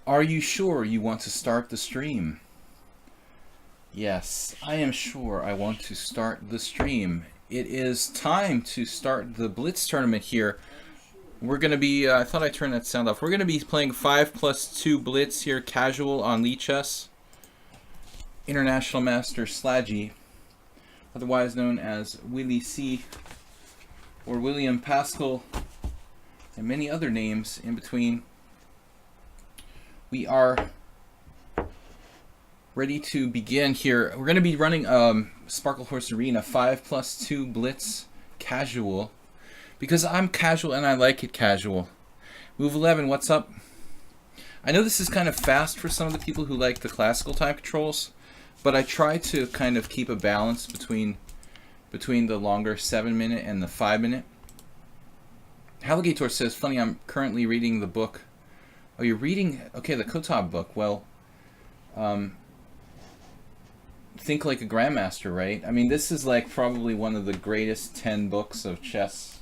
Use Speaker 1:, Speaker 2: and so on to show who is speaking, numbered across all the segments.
Speaker 1: Are you sure you want to start the stream? Yes, I am sure I want to start the stream. It is time to start the Blitz tournament here. We're going to be, I thought I turned that sound off. We're going to be playing 5+2 Blitz here, casual on lichess. International Master Sladgie, otherwise known as Willie C. or William Pascal, and many other names in between. We are ready to begin here. We're going to be running Sparkle Horse Arena 5+2 Blitz casual because I'm casual and I like it casual. Move 11, what's up? I know this is kind of fast for some of the people who like the classical time controls, but I try to kind of keep a balance between the longer 7-minute and the 5-minute. Alligator says, funny, I'm currently reading the book. Oh, you're reading, okay, the Kotab book. Well, Think Like a Grandmaster, right? I mean, this is like probably one of the greatest 10 books of chess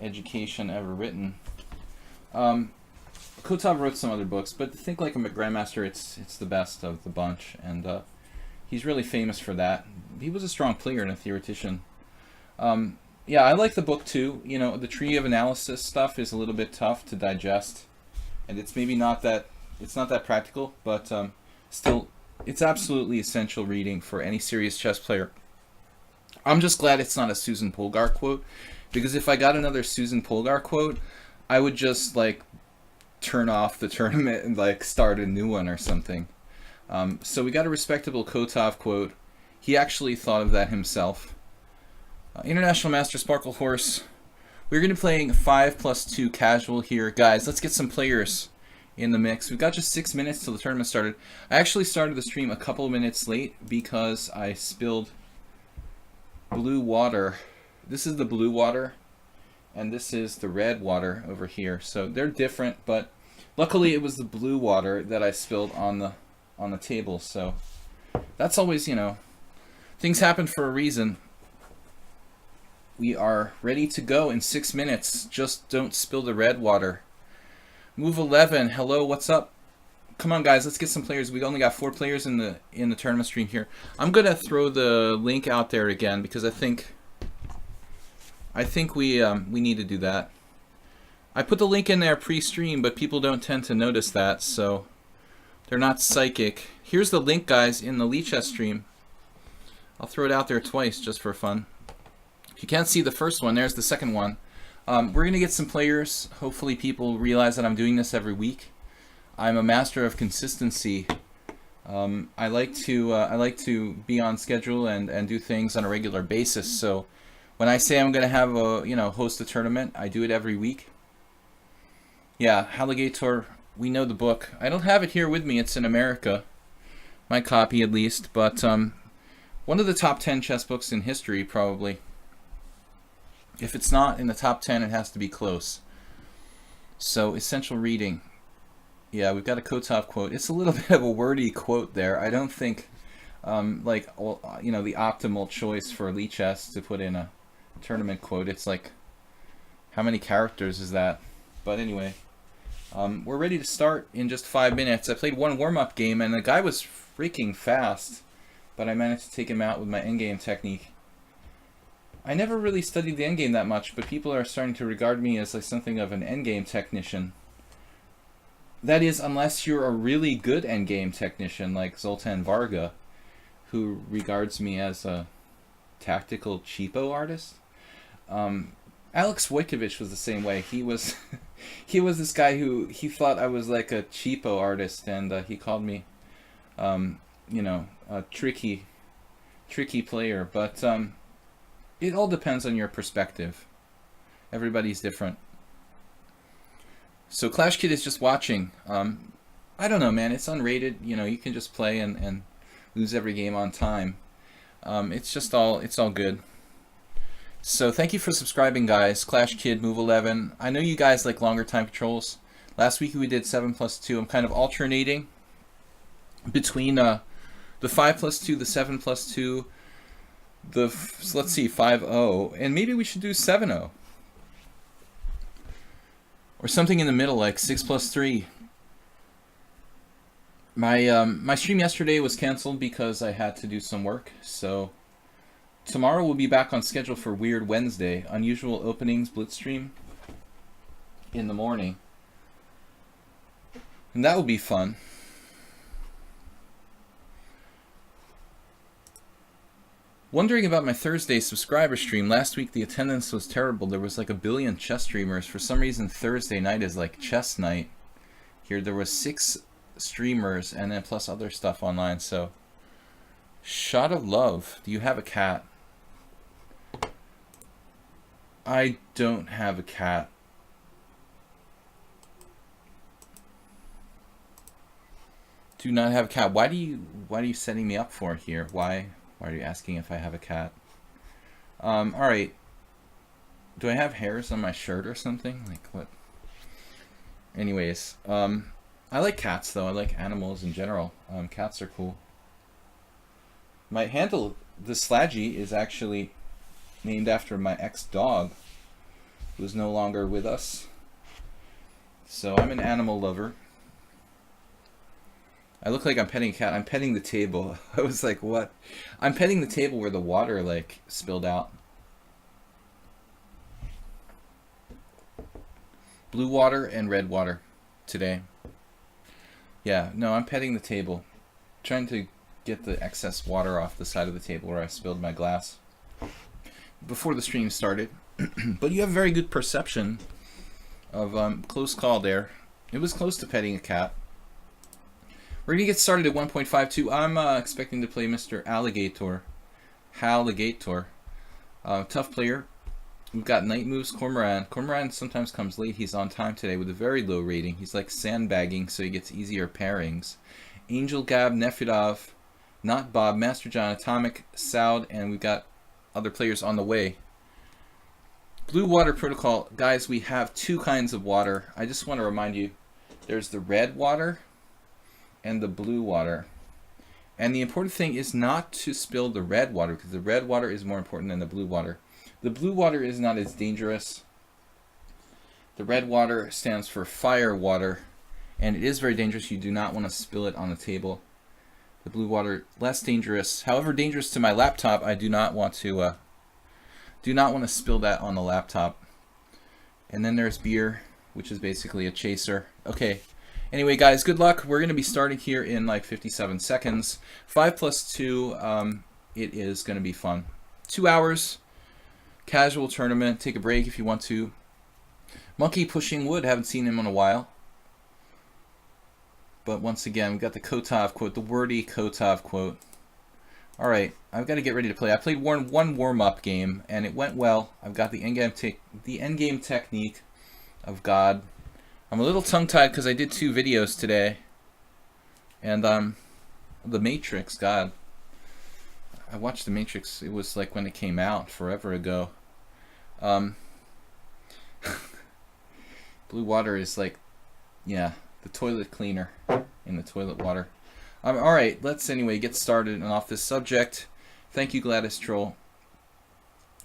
Speaker 1: education ever written. Kotab wrote some other books, but Think Like a Grandmaster, it's the best of the bunch, and he's really famous for that. He was a strong player and a theoretician. Yeah, I like the book too. You know, the tree of analysis stuff is a little bit tough to digest, and it's maybe not that practical, but still, it's absolutely essential reading for any serious chess player. I'm just glad it's not a Susan Polgar quote, because if I got another Susan Polgar quote, I would just like turn off the tournament and like start a new one or something. So we got a respectable Kotov quote. He actually thought of that himself. International Master Sparkle Horse. We're going to be playing 5+2 casual here. Guys, let's get some players in the mix. We've got just 6 minutes till the tournament started. I actually started the stream a couple of minutes late because I spilled blue water. This is the blue water, and this is the red water over here. So they're different, but luckily it was the blue water that I spilled on the table. So that's always, you know, things happen for a reason. We are ready to go in 6 minutes. Just don't spill the red water. Move 11. Hello, what's up? Come on, guys. Let's get some players. We only got 4 players in the tournament stream here. I'm gonna throw the link out there again because I think we need to do that. I put the link in there pre-stream, but people don't tend to notice that, so they're not psychic. Here's the link, guys, in the lichess stream. I'll throw it out there twice just for fun. If you can't see the first one, there's the second one. We're going to get some players. Hopefully people realize that I'm doing this every week. I'm a master of consistency. I like to be on schedule and do things on a regular basis. So when I say I'm going to have host a tournament, I do it every week. Yeah, Alligator, we know the book. I don't have it here with me. It's in America. My copy at least, but one of the top 10 chess books in history probably. If it's not in the top 10, it has to be close. So, essential reading. Yeah, we've got a Kotov quote. It's a little bit of a wordy quote there. I don't think, the optimal choice for lichess to put in a tournament quote. It's like, how many characters is that? But anyway, we're ready to start in just 5 minutes. I played one warm-up game, and the guy was freaking fast, but I managed to take him out with my endgame technique. I never really studied the endgame that much, but people are starting to regard me as like something of an endgame technician. That is, unless you're a really good endgame technician like Zoltan Varga, who regards me as a tactical cheapo artist. Alex Wojtkiewicz was the same way. He was this guy who he thought I was like a cheapo artist, and he called me, a tricky player. But it all depends on your perspective. Everybody's different. So Clash Kid is just watching. I don't know, man. It's unrated. You know, you can just play and lose every game on time. It's all good. So thank you for subscribing, guys. Clash Kid, Move 11. I know you guys like longer time controls. Last week we did 7+2. I'm kind of alternating between the 5+2, the 7+2, let's see, 5-0, and maybe we should do 7-0. Or something in the middle, like 6+3. My stream yesterday was canceled because I had to do some work. So tomorrow we'll be back on schedule for Weird Wednesday, unusual openings blitz stream in the morning, and that will be fun. Wondering about my Thursday subscriber stream. Last week the attendance was terrible. There was like 1 billion chess streamers. For some reason Thursday night is like chess night. Here there was 6 streamers and then plus other stuff online. So shot of love. Do you have a cat? I don't have a cat. Do not have a cat. Why are you setting me up for here? Why are you asking if I have a cat? All right. Do I have hairs on my shirt or something? Like what? Anyways, I like cats though. I like animals in general. Cats are cool. My handle, the Sladgie, is actually named after my ex-dog, who's no longer with us. So I'm an animal lover. I look like I'm petting a cat. I'm petting the table. I was like, what? I'm petting the table where the water like spilled out. Blue water and red water today. Yeah, no, I'm petting the table. Trying to get the excess water off the side of the table where I spilled my glass before the stream started. But you have very good perception of close call there. It was close to petting a cat. We're going to get started at 1.52. I'm expecting to play Mr. Alligator. Halligator. Tough player. We've got Knight moves Cormoran. Cormoran sometimes comes late. He's on time today with a very low rating. He's like sandbagging, so he gets easier pairings. Angel Gab, Nefedov, Not Bob, Master John, Atomic, Soud, and we've got other players on the way. Blue Water Protocol. Guys, we have 2 kinds of water. I just want to remind you, there's the red water and the blue water. And the important thing is not to spill the red water, because the red water is more important than the blue water. The blue water is not as dangerous. The red water stands for fire water, and it is very dangerous. You do not want to spill it on the table. The blue water, less dangerous. However dangerous to my laptop, I do not want to spill that on the laptop. And then there's beer, which is basically a chaser. Okay. Anyway, guys, good luck. We're going to be starting here in like 57 seconds. 5 plus 2, it is going to be fun. 2 hours, casual tournament. Take a break if you want to. Monkey pushing wood. Haven't seen him in a while. But once again, we've got the Kotov quote, the wordy Kotov quote. All right, I've got to get ready to play. I played one warm-up game, and it went well. I've got the endgame technique of God. I'm a little tongue-tied because I did 2 videos today. And The Matrix, God. I watched The Matrix. It was like when it came out forever ago. Blue water is like, yeah, the toilet cleaner in the toilet water. Alright, let's anyway get started and off this subject. Thank you, Gladys Troll.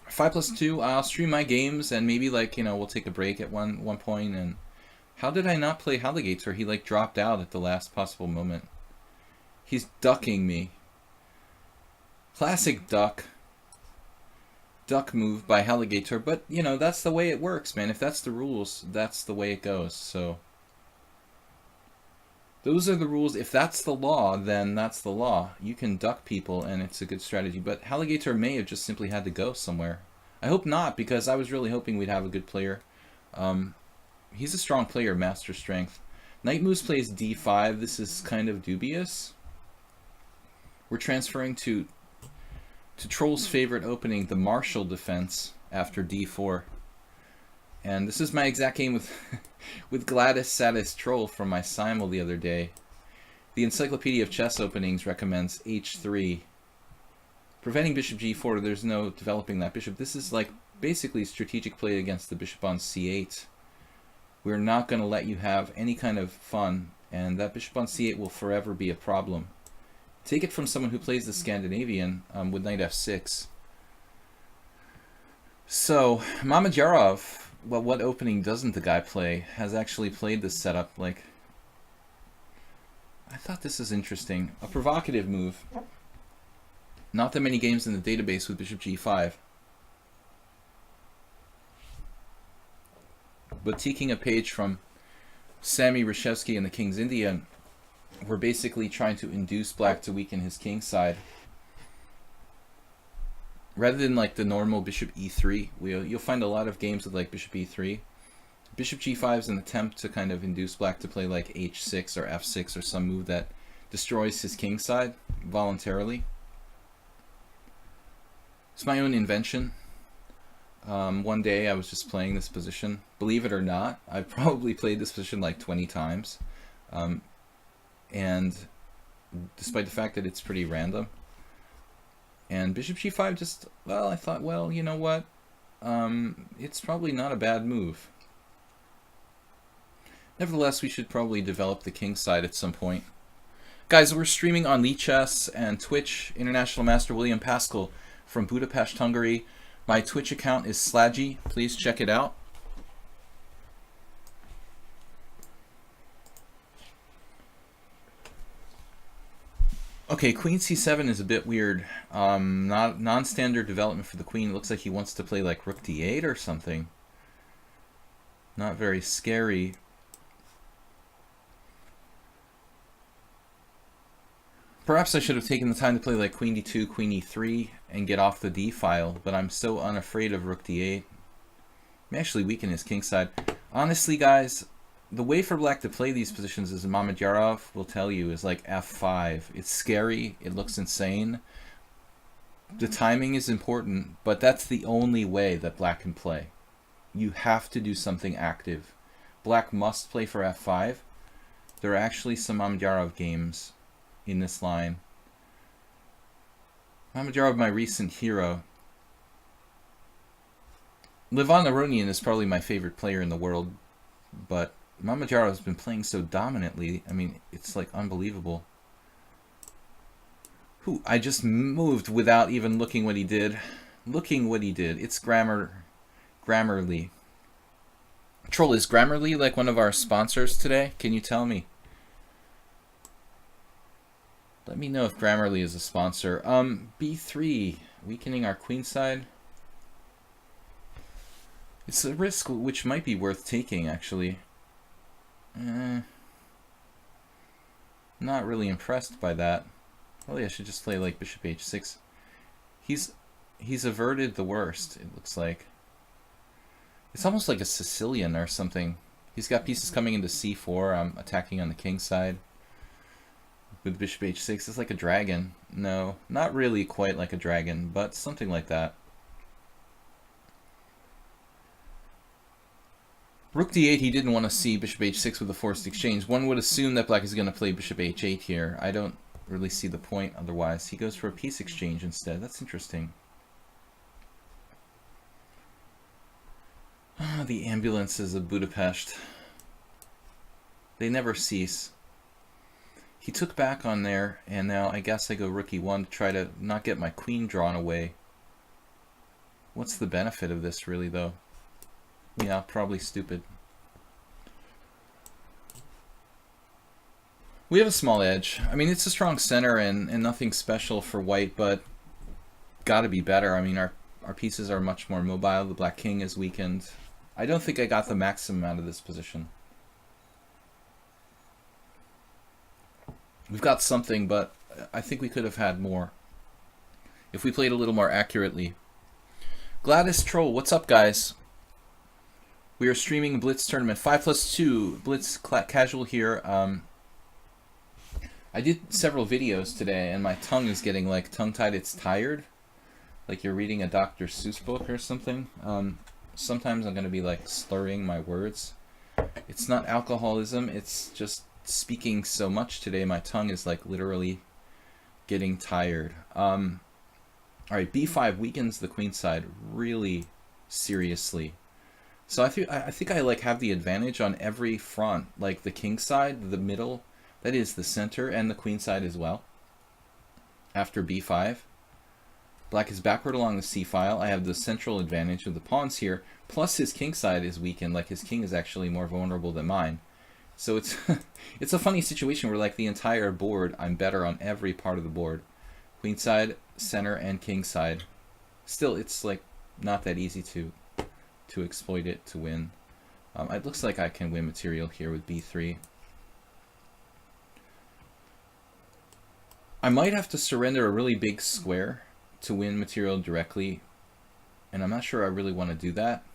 Speaker 1: 5 plus 2, I'll stream my games and maybe like, you know, we'll take a break at one point. And how did I not play Halligator? He like dropped out at the last possible moment. He's ducking me. Classic duck. Duck move by Halligator, but you know, that's the way it works, man. If that's the rules, that's the way it goes. So those are the rules. If that's the law, then that's the law. You can duck people and it's a good strategy, but Halligator may have just simply had to go somewhere. I hope not, because I was really hoping we'd have a good player. He's a strong player, Master Strength. Knight moves plays d5. This is kind of dubious. We're transferring to Troll's favorite opening, the Marshall defense, after d4. And this is my exact game with with Gladys Satis Troll from my simul the other day. The Encyclopedia of Chess Openings recommends h3. Preventing bishop g4, there's no developing that bishop. This is like basically strategic play against the bishop on c8. We're not going to let you have any kind of fun, and that bishop on c8 will forever be a problem. Take it from someone who plays the Scandinavian with knight f6. So, Mamajarov, well, what opening doesn't the guy play, has actually played this setup. Like, I thought this is interesting. A provocative move. Not that many games in the database with bishop g5. But taking a page from Sammy Reshevsky and the King's Indian, we're basically trying to induce black to weaken his king side. Rather than like the normal bishop e3, you'll find a lot of games with like bishop e3. Bishop g5 is an attempt to kind of induce black to play like h6 or f6 or some move that destroys his king side voluntarily. It's my own invention. One day I was just playing this position. Believe it or not, I've probably played this position like 20 times. And despite the fact that it's pretty random. And bishop g5 just, well, I thought, well, you know what? It's probably not a bad move. Nevertheless, we should probably develop the king side at some point. Guys, we're streaming on lichess and Twitch. International Master William Pascal from Budapest, Hungary. My Twitch account is Sladgie. Please check it out. Okay, queen c7 is a bit weird. Non-standard development for the queen. It looks like he wants to play like rook d8 or something. Not very scary. Perhaps I should have taken the time to play like queen d2, queen e3, and get off the d file, but I'm so unafraid of rook d8. May actually weaken his king side. Honestly, guys, the way for black to play these positions, as Mamedyarov will tell you, is like f5. It's scary, it looks insane. The timing is important, but that's the only way that black can play. You have to do something active. Black must play for f5. There are actually some Mamedyarov games in this line. Mamedyarov, my recent hero. Levon Aronian is probably my favorite player in the world, but Mamedyarov has been playing so dominantly. I mean, it's like unbelievable. I just moved without even looking what he did. Looking what he did. It's Grammarly. Troll, is Grammarly like one of our sponsors today? Can you tell me? Let me know if Grammarly is a sponsor. b3, weakening our queen side. It's a risk which might be worth taking, actually. Not really impressed by that. Probably I should just play like bishop h6. He's averted the worst, it looks like. It's almost like a Sicilian or something. He's got pieces coming into c4. I'm attacking on the king side. With bishop h6, it's like a dragon. No, not really quite like a dragon, but something like that. Rook d8, he didn't want to see bishop h6 with a forced exchange. One would assume that black is going to play bishop h8 here. I don't really see the point otherwise. He goes for a piece exchange instead. That's interesting. Ah, the ambulances of Budapest. They never cease. He took back on there, and now I guess I go rook e1 to try to not get my queen drawn away. What's the benefit of this, really, though? Yeah, probably stupid. We have a small edge. I mean, it's a strong center and nothing special for white, but gotta be better. I mean, our pieces are much more mobile. The black king is weakened. I don't think I got the maximum out of this position. We've got something, but I think we could have had more if we played a little more accurately. Gladys Troll, what's up, guys? We are streaming a Blitz tournament. 5+2 Blitz casual here. I did several videos today, and my tongue is getting like tongue-tied. It's tired, like you're reading a Dr. Seuss book or something. Sometimes I'm going to be like slurring my words. It's not alcoholism. It's just speaking so much today. My tongue is like literally getting tired. All right, b5 weakens the queen side really seriously. So I think I like have the advantage on every front, like the king side, the middle, that is the center, and the queen side as well. After b5, black is backward along the c file. I have the central advantage of the pawns here, plus his king side is weakened, like his king is actually more vulnerable than mine. So it's it's a funny situation where like the entire board, I'm better on every part of the board. Queenside, center, and kingside. Still, it's like not that easy to exploit it to win. It looks like I can win material here with b3. I might have to surrender a really big square to win material directly, and I'm not sure I really want to do that.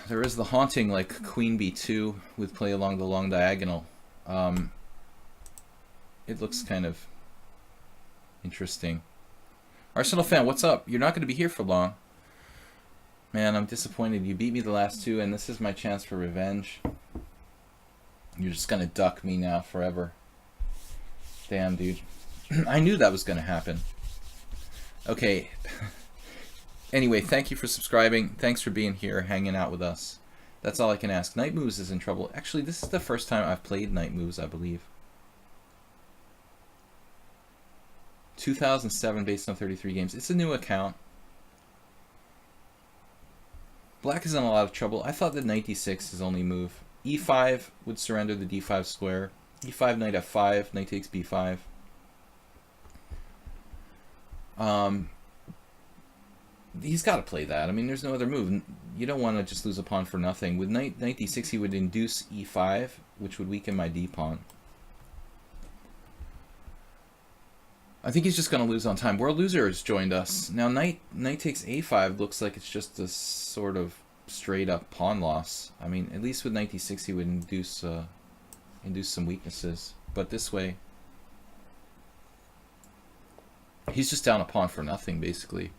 Speaker 1: There is the haunting like queen b2 with play along the long diagonal. It looks kind of interesting. Arsenal fan, what's up? You're not going to be here for long. Man, I'm disappointed. You beat me the last two, and this is my chance for revenge. You're just going to duck me now forever. Damn, dude. I knew that was going to happen. Okay. Anyway, thank you for subscribing. Thanks for being here, hanging out with us. That's all I can ask. Night Moves is in trouble. Actually, this is the first time I've played Night Moves, I believe. 2007 based on 33 games. It's a new account. Black is in a lot of trouble. I thought that knight d6 is his only move. e5 would surrender the d5 square. e5, knight f5, knight takes b5. He's got to play that. I mean, there's no other move. You don't want to just lose a pawn for nothing. With knight d6, he would induce e5, which would weaken my d-pawn. I think he's just going to lose on time. World Loser has joined us. Now, knight takes a5 looks like it's just a sort of straight-up pawn loss. I mean, at least with knight d6, he would induce some weaknesses. But this way, he's just down a pawn for nothing, basically.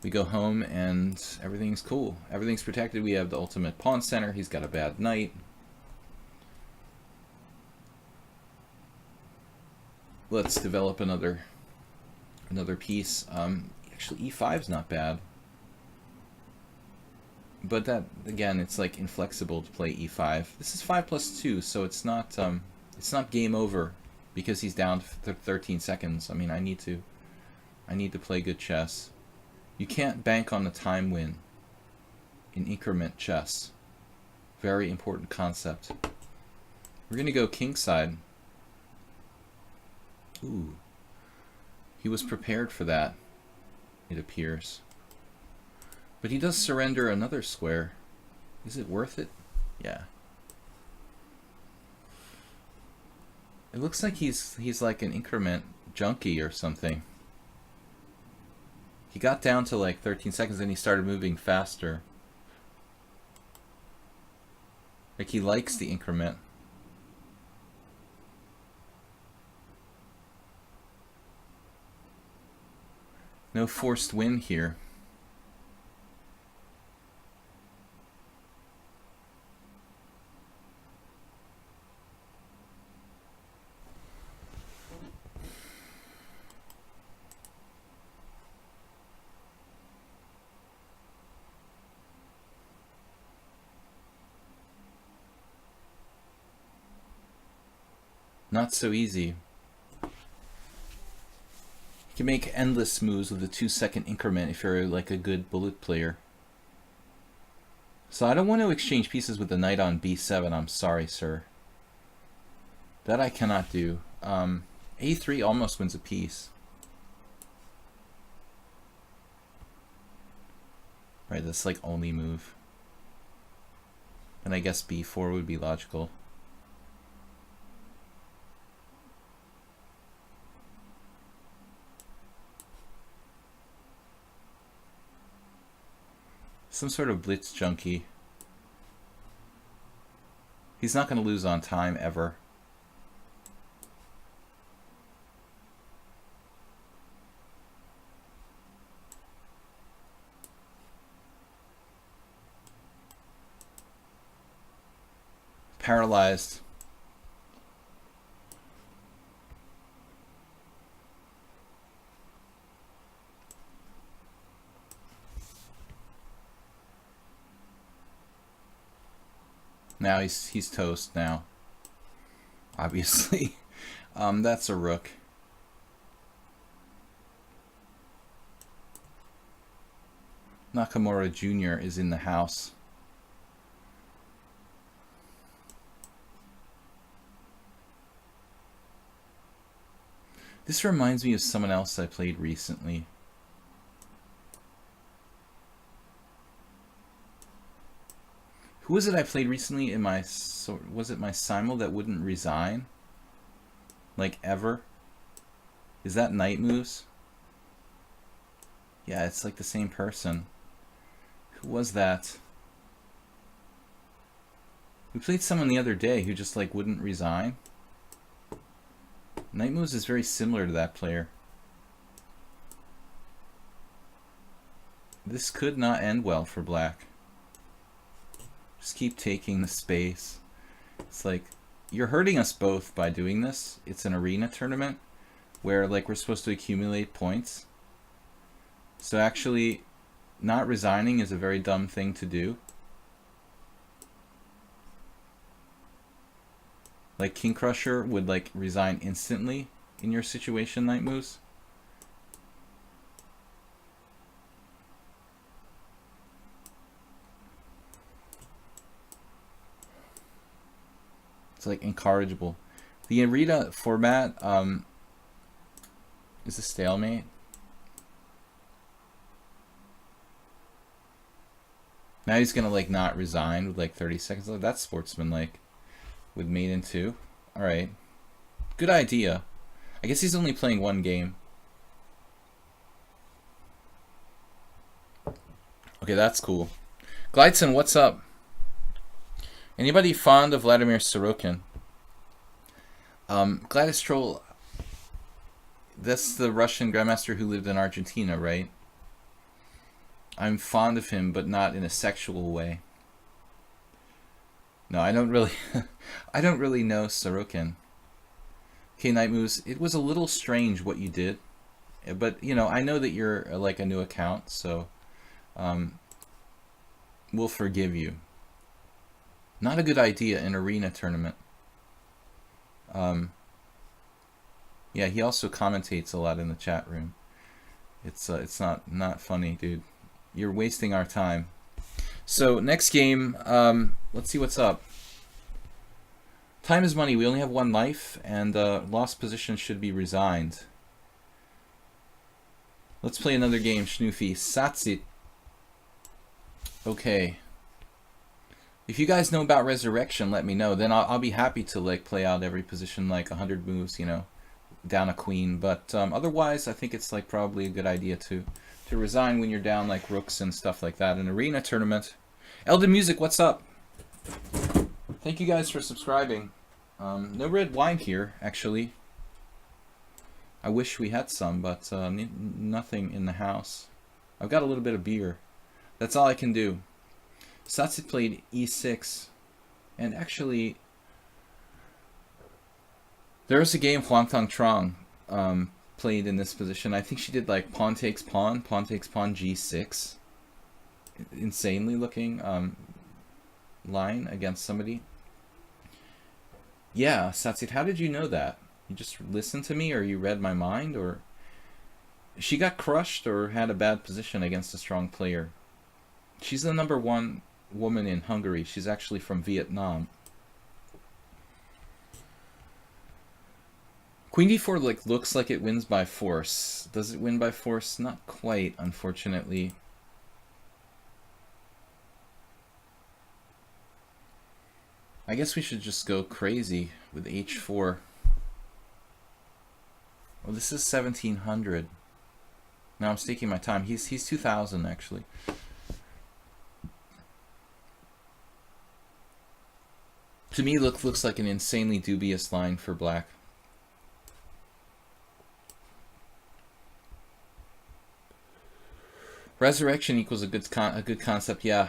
Speaker 1: We go home, and everything's cool. Everything's protected. We have the ultimate pawn center. He's got a bad knight. Let's develop another piece. Actually, e5 is not bad, but that again, it's like inflexible to play e5. This is 5+2, so it's not game over because he's down 13 seconds. I mean, I need to play good chess. You can't bank on the time win in increment chess. Very important concept. We're gonna go kingside. Ooh. He was prepared for that, it appears. But he does surrender another square. Is it worth it? Yeah. It looks like he's like an increment junkie or something. He got down to like 13 seconds and he started moving faster. Like he likes the increment. No forced win here. Not so easy. You can make endless moves with a 2-second increment if you're like a good bullet player. So I don't want to exchange pieces with the knight on b7. I'm sorry, sir. That I cannot do. a3 almost wins a piece. Right, that's like only move. And I guess b4 would be logical. Some sort of blitz junkie. He's not going to lose on time ever. Paralyzed. Now he's toast now. Obviously. That's a rook. Nakamura Jr. is in the house. This reminds me of someone else I played recently. Who was it I played recently in my... was it my simul that wouldn't resign? Like, ever? Is that Night Moves? Yeah, it's like the same person. Who was that? We played someone the other day who just, like, wouldn't resign. Night Moves is very similar to that player. This could not end well for black. Just keep taking the space. It's like, you're hurting us both by doing this. It's an arena tournament where, like, we're supposed to accumulate points. So actually, not resigning is a very dumb thing to do. Like, King Crusher would, like, resign instantly in your situation, Night Moves. It's, like, incorrigible. The arena format is a stalemate. Now he's gonna, like, not resign with, like, 30 seconds left. That's sportsmanlike. With mate in 2. Alright. Good idea. I guess he's only playing one game. Okay, that's cool. Glideson, what's up? Anybody fond of Vladimir Sorokin? Gladys Troll, that's the Russian Grandmaster who lived in Argentina, right? I'm fond of him, but not in a sexual way. No, I don't really I don't really know Sorokin. Okay, Night Moves, it was a little strange what you did. But, you know, I know that you're like a new account, so we'll forgive you. Not a good idea in arena tournament. Yeah, he also commentates a lot in the chat room. It's not funny, dude. You're wasting our time. So next game, let's see what's up. Time is money. We only have one life, and lost position should be resigned. Let's play another game, Schnoofy. Satsit. Okay. If you guys know about Resurrection, let me know. Then I'll be happy to, like, play out every position, like 100 moves, you know, down a queen. But otherwise, I think it's, like, probably a good idea to resign when you're down, like, rooks and stuff like that. An arena tournament. Elden Music, what's up? Thank you guys for subscribing. No red wine here, actually. I wish we had some, but nothing in the house. I've got a little bit of beer. That's all I can do. Satsit played e6, and actually, there was a game Huangtang Trong played in this position. I think she did like pawn takes pawn, g6. Insanely looking line against somebody. Yeah, Satsit, how did you know that? You just listened to me, or you read my mind, or she got crushed or had a bad position against a strong player. She's the #1 woman in Hungary. She's actually from Vietnam. Queen d4 like looks like it wins by force. Does it win by force? Not quite, unfortunately. I guess we should just go crazy with h4. Well, this is 1700. Now I'm staking my time. He's 2000 actually. To me, looks like an insanely dubious line for black. Resurrection equals a good concept, yeah.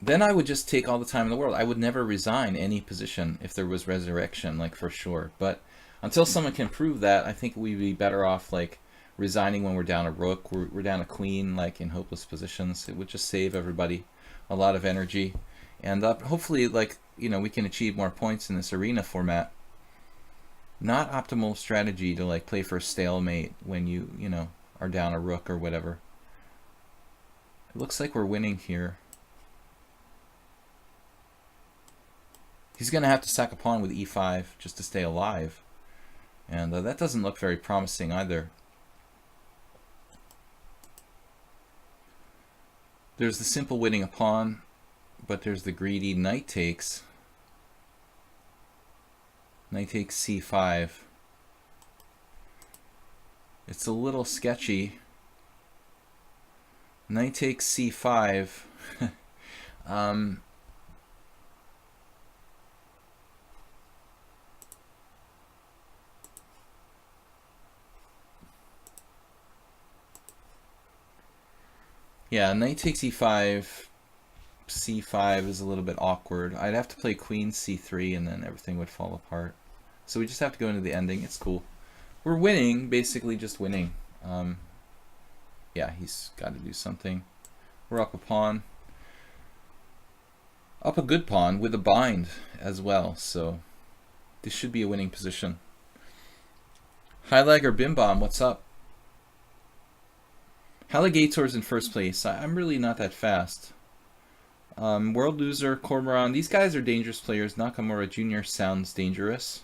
Speaker 1: Then I would just take all the time in the world. I would never resign any position if there was resurrection, like, for sure. But until someone can prove that, I think we'd be better off, like, resigning when we're down a rook, we're down a queen, like, in hopeless positions. It would just save everybody a lot of energy. And hopefully, like, you know, we can achieve more points in this arena format. Not optimal strategy to, like, play for a stalemate when you know, are down a rook or whatever. It looks like we're winning here. He's going to have to sack a pawn with e5 just to stay alive. And that doesn't look very promising either. There's the simple winning a pawn, but there's the greedy knight takes. Knight takes c5. It's a little sketchy. Knight takes c5. Yeah, knight takes e5, c5 is a little bit awkward. I'd have to play queen c3 and then everything would fall apart. So we just have to go into the ending. It's cool. We're winning, basically just winning. Yeah, he's got to do something. We're up a pawn. Up a good pawn with a bind as well, so this should be a winning position. Highleg or Bim Bom, what's up? Halligator's in first place. I'm really not that fast. World Loser, Cormoran, these guys are dangerous players. Nakamura Jr. sounds dangerous.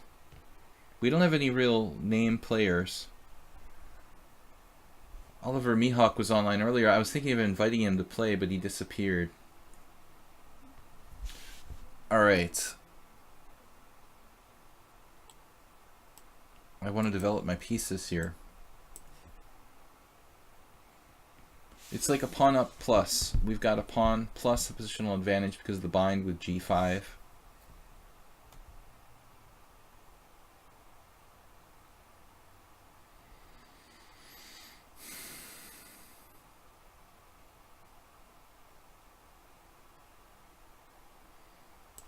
Speaker 1: We don't have any real name players. Oliver Mihawk was online earlier. I was thinking of inviting him to play, but he disappeared. Alright. I want to develop my pieces here. It's like a pawn up plus. We've got a pawn plus a positional advantage because of the bind with g5.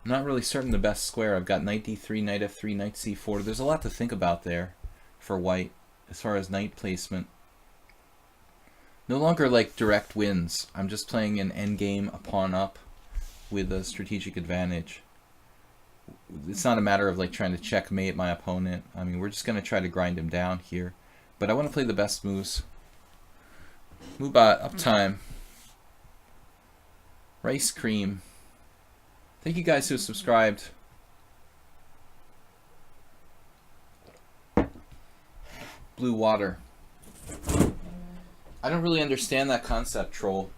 Speaker 1: Not really certain the best square. I've got knight d3, knight f3, knight c4. There's a lot to think about there for white as far as knight placement. No longer like direct wins. I'm just playing an endgame, a pawn up with a strategic advantage. It's not a matter of like trying to checkmate my opponent. I mean, we're just going to try to grind him down here. But I want to play the best moves. Mubat, uptime. Rice Cream. Thank you guys who subscribed. Blue Water. I don't really understand that concept, Troll.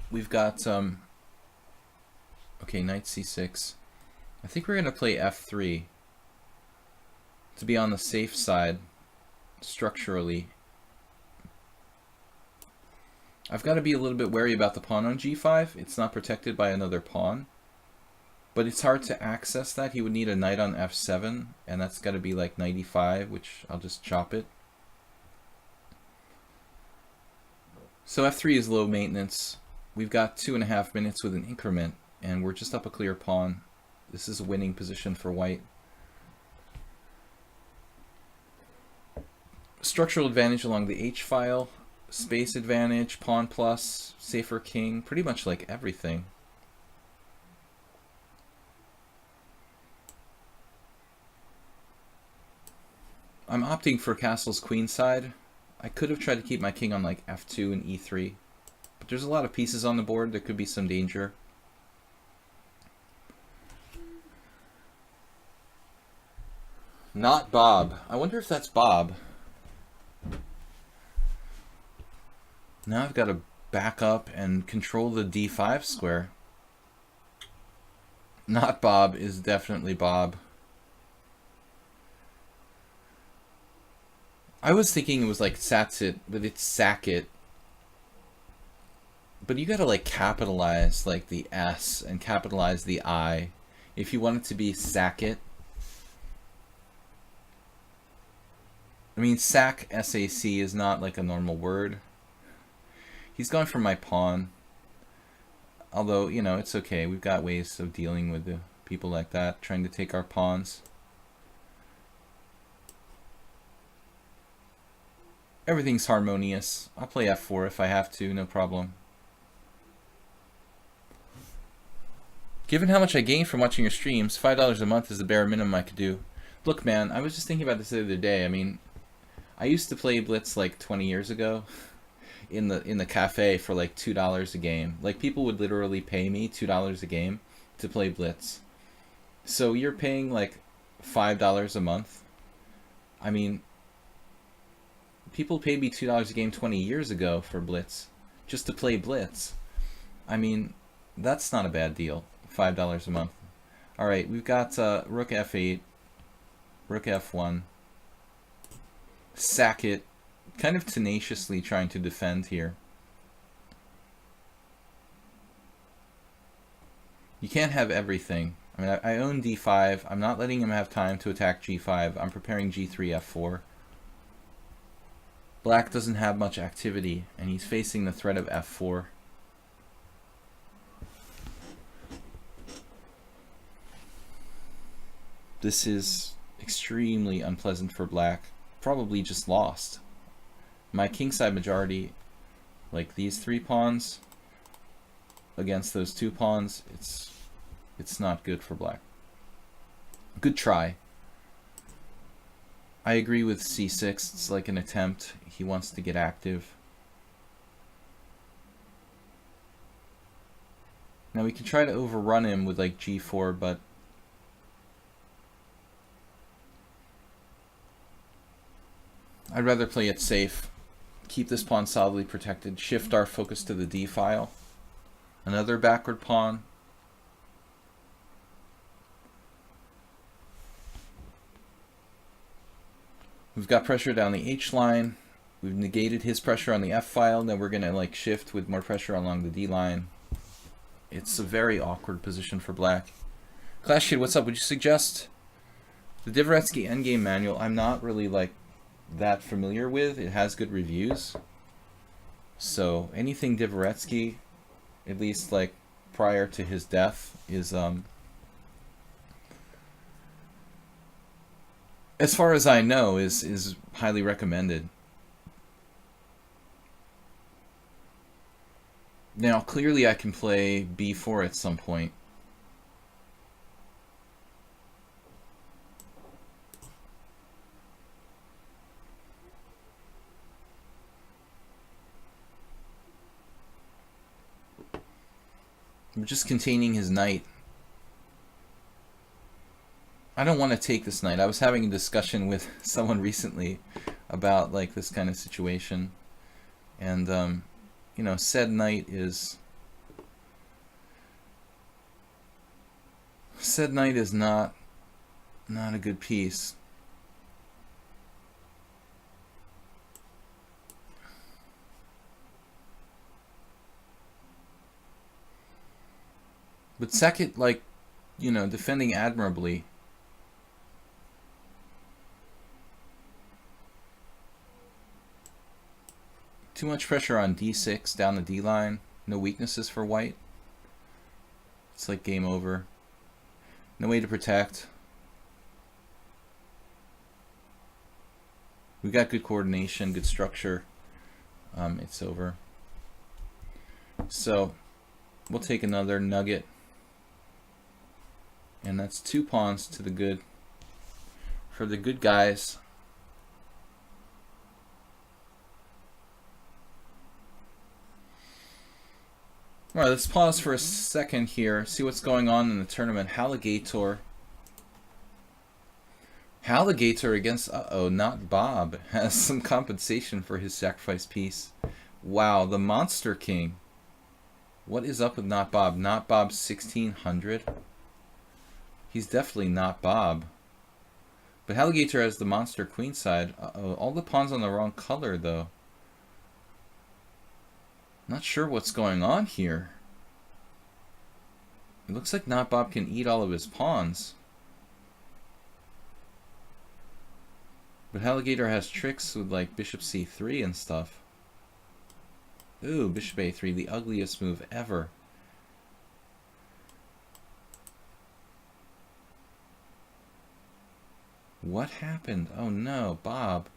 Speaker 1: We've got, okay, knight c6. I think we're going to play f3 to be on the safe side structurally. I've got to be a little bit wary about the pawn on g5. It's not protected by another pawn. But it's hard to access that. He would need a knight on f7, and that's got to be like knight e5, which I'll just chop it. So f3 is low maintenance. We've got 2.5 minutes with an increment, and we're just up a clear pawn. This is a winning position for white. Structural advantage along the h-file, space advantage, pawn plus, safer king, pretty much like everything. I'm opting for castle's queenside. I could have tried to keep my king on like f2 and e3, but there's a lot of pieces on the board. There could be some danger. Not Bob. I wonder if that's Bob. Now I've got to back up and control the d5 square. Not Bob is definitely Bob. I was thinking it was like Satsit, but it's Sackit. But you gotta like capitalize like the S and capitalize the I if you want it to be Sackit. I mean, sack, S-A-C, is not like a normal word. He's gone for my pawn. Although, you know, it's okay. We've got ways of dealing with the people like that, trying to take our pawns. Everything's harmonious. I'll play f4 if I have to, no problem. Given how much I gain from watching your streams, $5 a month is the bare minimum I could do. Look, man, I was just thinking about this the other day. I mean, I used to play Blitz like 20 years ago in the cafe for like $2 a game. Like, people would literally pay me $2 a game to play Blitz. So you're paying like $5 a month I mean, people paid me $2 a game 20 years ago for blitz, just to play blitz. I mean, that's not a bad deal. $5 a month. All right, we've got rook f8, rook f1, sack it, kind of tenaciously trying to defend here. You can't have everything. I mean, I own d5. I'm not letting him have time to attack g5. I'm preparing g3, f4. Black doesn't have much activity, and he's facing the threat of f4. This is extremely unpleasant for black. Probably just lost. My kingside majority, like these 3 pawns against those 2 pawns, it's not good for black. Good try. I agree with c6. It's like an attempt. He wants to get active. Now we can try to overrun him with like g4, but I'd rather play it safe. Keep this pawn solidly protected. Shift our focus to the d file. Another backward pawn. We've got pressure down the h line. We've negated his pressure on the f file. Now we're gonna like shift with more pressure along the d line. It's a very awkward position for black. Clash Kid, what's up? Would you suggest the Dvoretsky endgame manual? I'm not really like that familiar with. It has good reviews. So anything Dvoretsky, at least like prior to his death, is as far as I know, is highly recommended. Now, clearly I can play b4 at some point. I'm just containing his knight. I don't want to take this knight. I was having a discussion with someone recently about like this kind of situation, and you know, said knight is not a good piece. But Sackett, like, you know, defending admirably. Too much pressure on d6 down the d line. No weaknesses for white. It's like game over. No way to protect. We got good coordination, good structure. It's over. So we'll take another nugget. And that's 2 pawns to the good. For the good guys. Alright, let's pause for a second here, see what's going on in the tournament. Halligator against, not Bob, has some compensation for his sacrifice piece. Wow, the Monster King. What is up with Not Bob? Not Bob 1600? He's definitely not Bob. But Halligator has the Monster Queen side. All the pawns on the wrong color, though. Not sure what's going on here. It looks like Not Bob can eat all of his pawns. But Halligator has tricks with like Bishop C3 and stuff. Ooh, Bishop A3, the ugliest move ever. What happened? Oh no, Bob.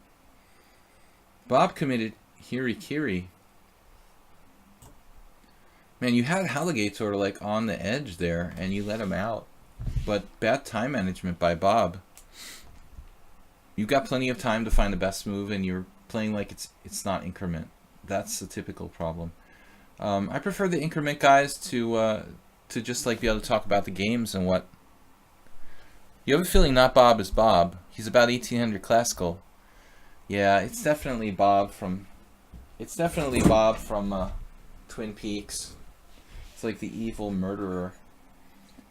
Speaker 1: Bob committed Hiri-Kiri. Man, you had Halligator like on the edge there, and you let him out. But bad time management by Bob. You got plenty of time to find the best move, and you're playing like it's not increment. That's a typical problem. I prefer the increment guys to just like be able to talk about the games and what You have a feeling not Bob is Bob. He's about 1800 classical. Yeah, it's definitely Bob from... It's definitely Bob from Twin Peaks. It's like the evil murderer.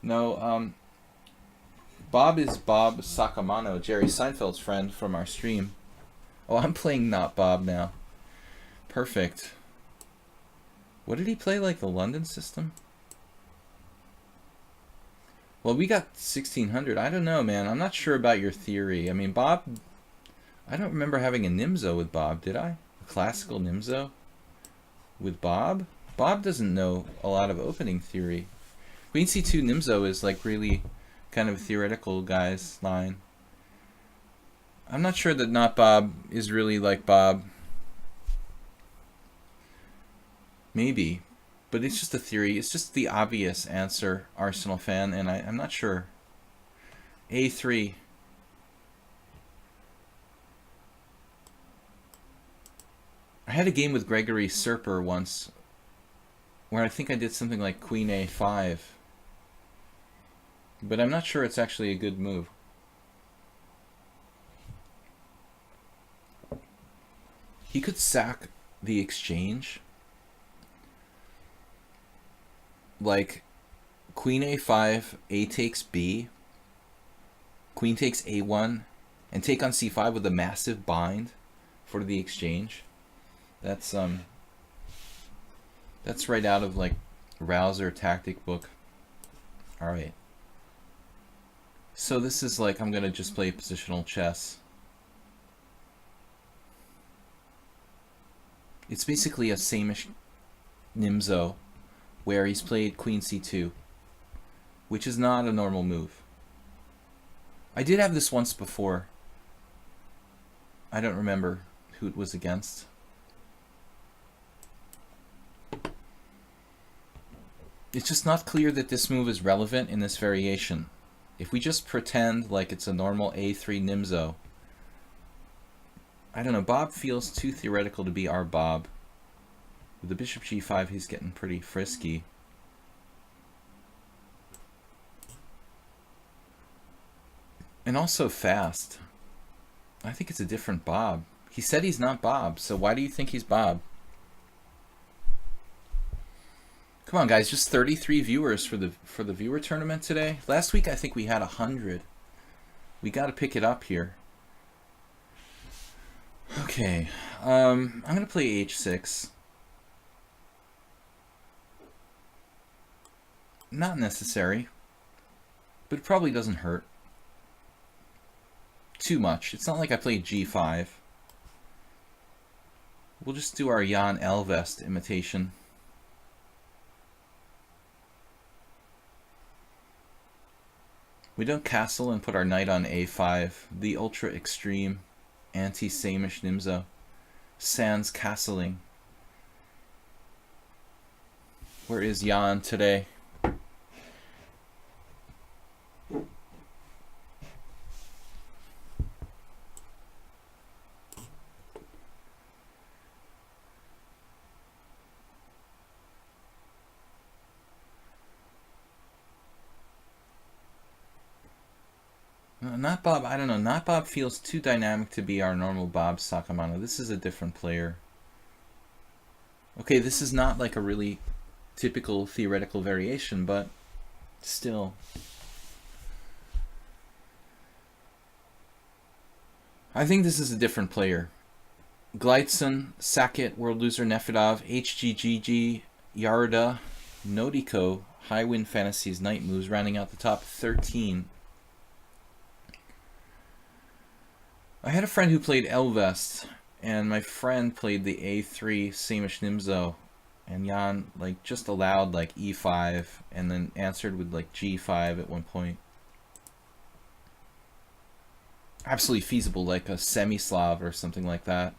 Speaker 1: No, Bob is Bob Sacamano, Jerry Seinfeld's friend from our stream. Oh, I'm playing not Bob now. Perfect. What did he play, like the London system? Well, we got 1600. I don't know, man. I'm not sure about your theory. I mean, Bob... I don't remember having a Nimzo with Bob, did I? A classical Nimzo with Bob? Bob doesn't know a lot of opening theory. Queen C2 Nimzo is like really kind of a theoretical guy's line. I'm not sure that not Bob is really like Bob. Maybe. But it's just a theory. It's just the obvious answer, Arsenal fan, and I'm not sure. A3. I had a game with Gregory Serper once where I think I did something like Queen A5. But I'm not sure it's actually a good move. He could sack the exchange. Like Queen A5, A takes B, Queen takes A1, and take on C5 with a massive bind for the exchange. That's right out of like Rouser tactic book. All right. So this is like, I'm gonna just play positional chess. It's basically a sameish Nimzo where he's played Queen C2, which is not a normal move. I did have this once before. I don't remember who it was against. It's just not clear that this move is relevant in this variation. If we just pretend like it's a normal A3 Nimzo, I don't know, Bob feels too theoretical to be our Bob. With the bishop g5, he's getting pretty frisky. And also fast. I think it's a different Bob. He said he's not Bob, so why do you think he's Bob? Come on, guys, just 33 viewers for the viewer tournament today. Last week I think we had 100. We got to pick it up here. Okay, I'm gonna play h6. Not necessary, but it probably doesn't hurt too much. It's not like I played g5. We'll just do our Jan Elvest imitation. We don't castle and put our knight on a5. The ultra extreme anti-Samish Nimzo. Sans castling. Where is Jan today? Not Bob, I don't know. Not Bob feels too dynamic to be our normal Bob Sacamano. This is a different player. Okay, this is not like a really typical theoretical variation, but still. I think this is a different player. Gleitzon, Sackett, World Loser Nefedov, HGGG, Yarda, Nodiko, High Wind Fantasies, Night Moves, rounding out the top 13. I had a friend who played Elvest, and my friend played the A3 Samish Nimzo, and Jan like just allowed like E5 and then answered with like G5 at one point. Absolutely feasible, like a semi-Slav or something like that.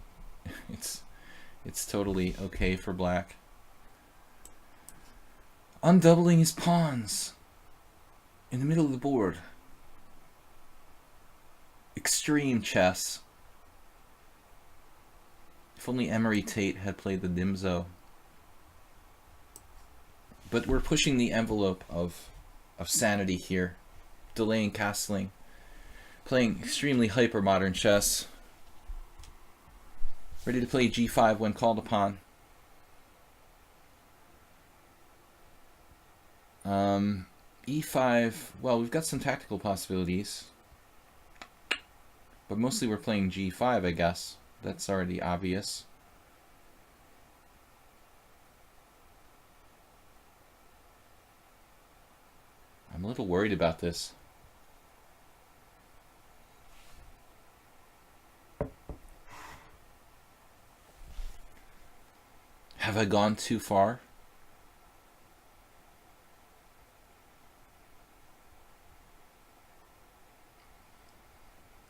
Speaker 1: It's totally okay for black. Undoubling his pawns in the middle of the board. Extreme chess. If only Emery Tate had played the Nimzo. But we're pushing the envelope of sanity here. Delaying castling. Playing extremely hyper-modern chess. Ready to play g5 when called upon. E5, well, we've got some tactical possibilities. But mostly we're playing g5, I guess. That's already obvious. I'm a little worried about this. Have I gone too far?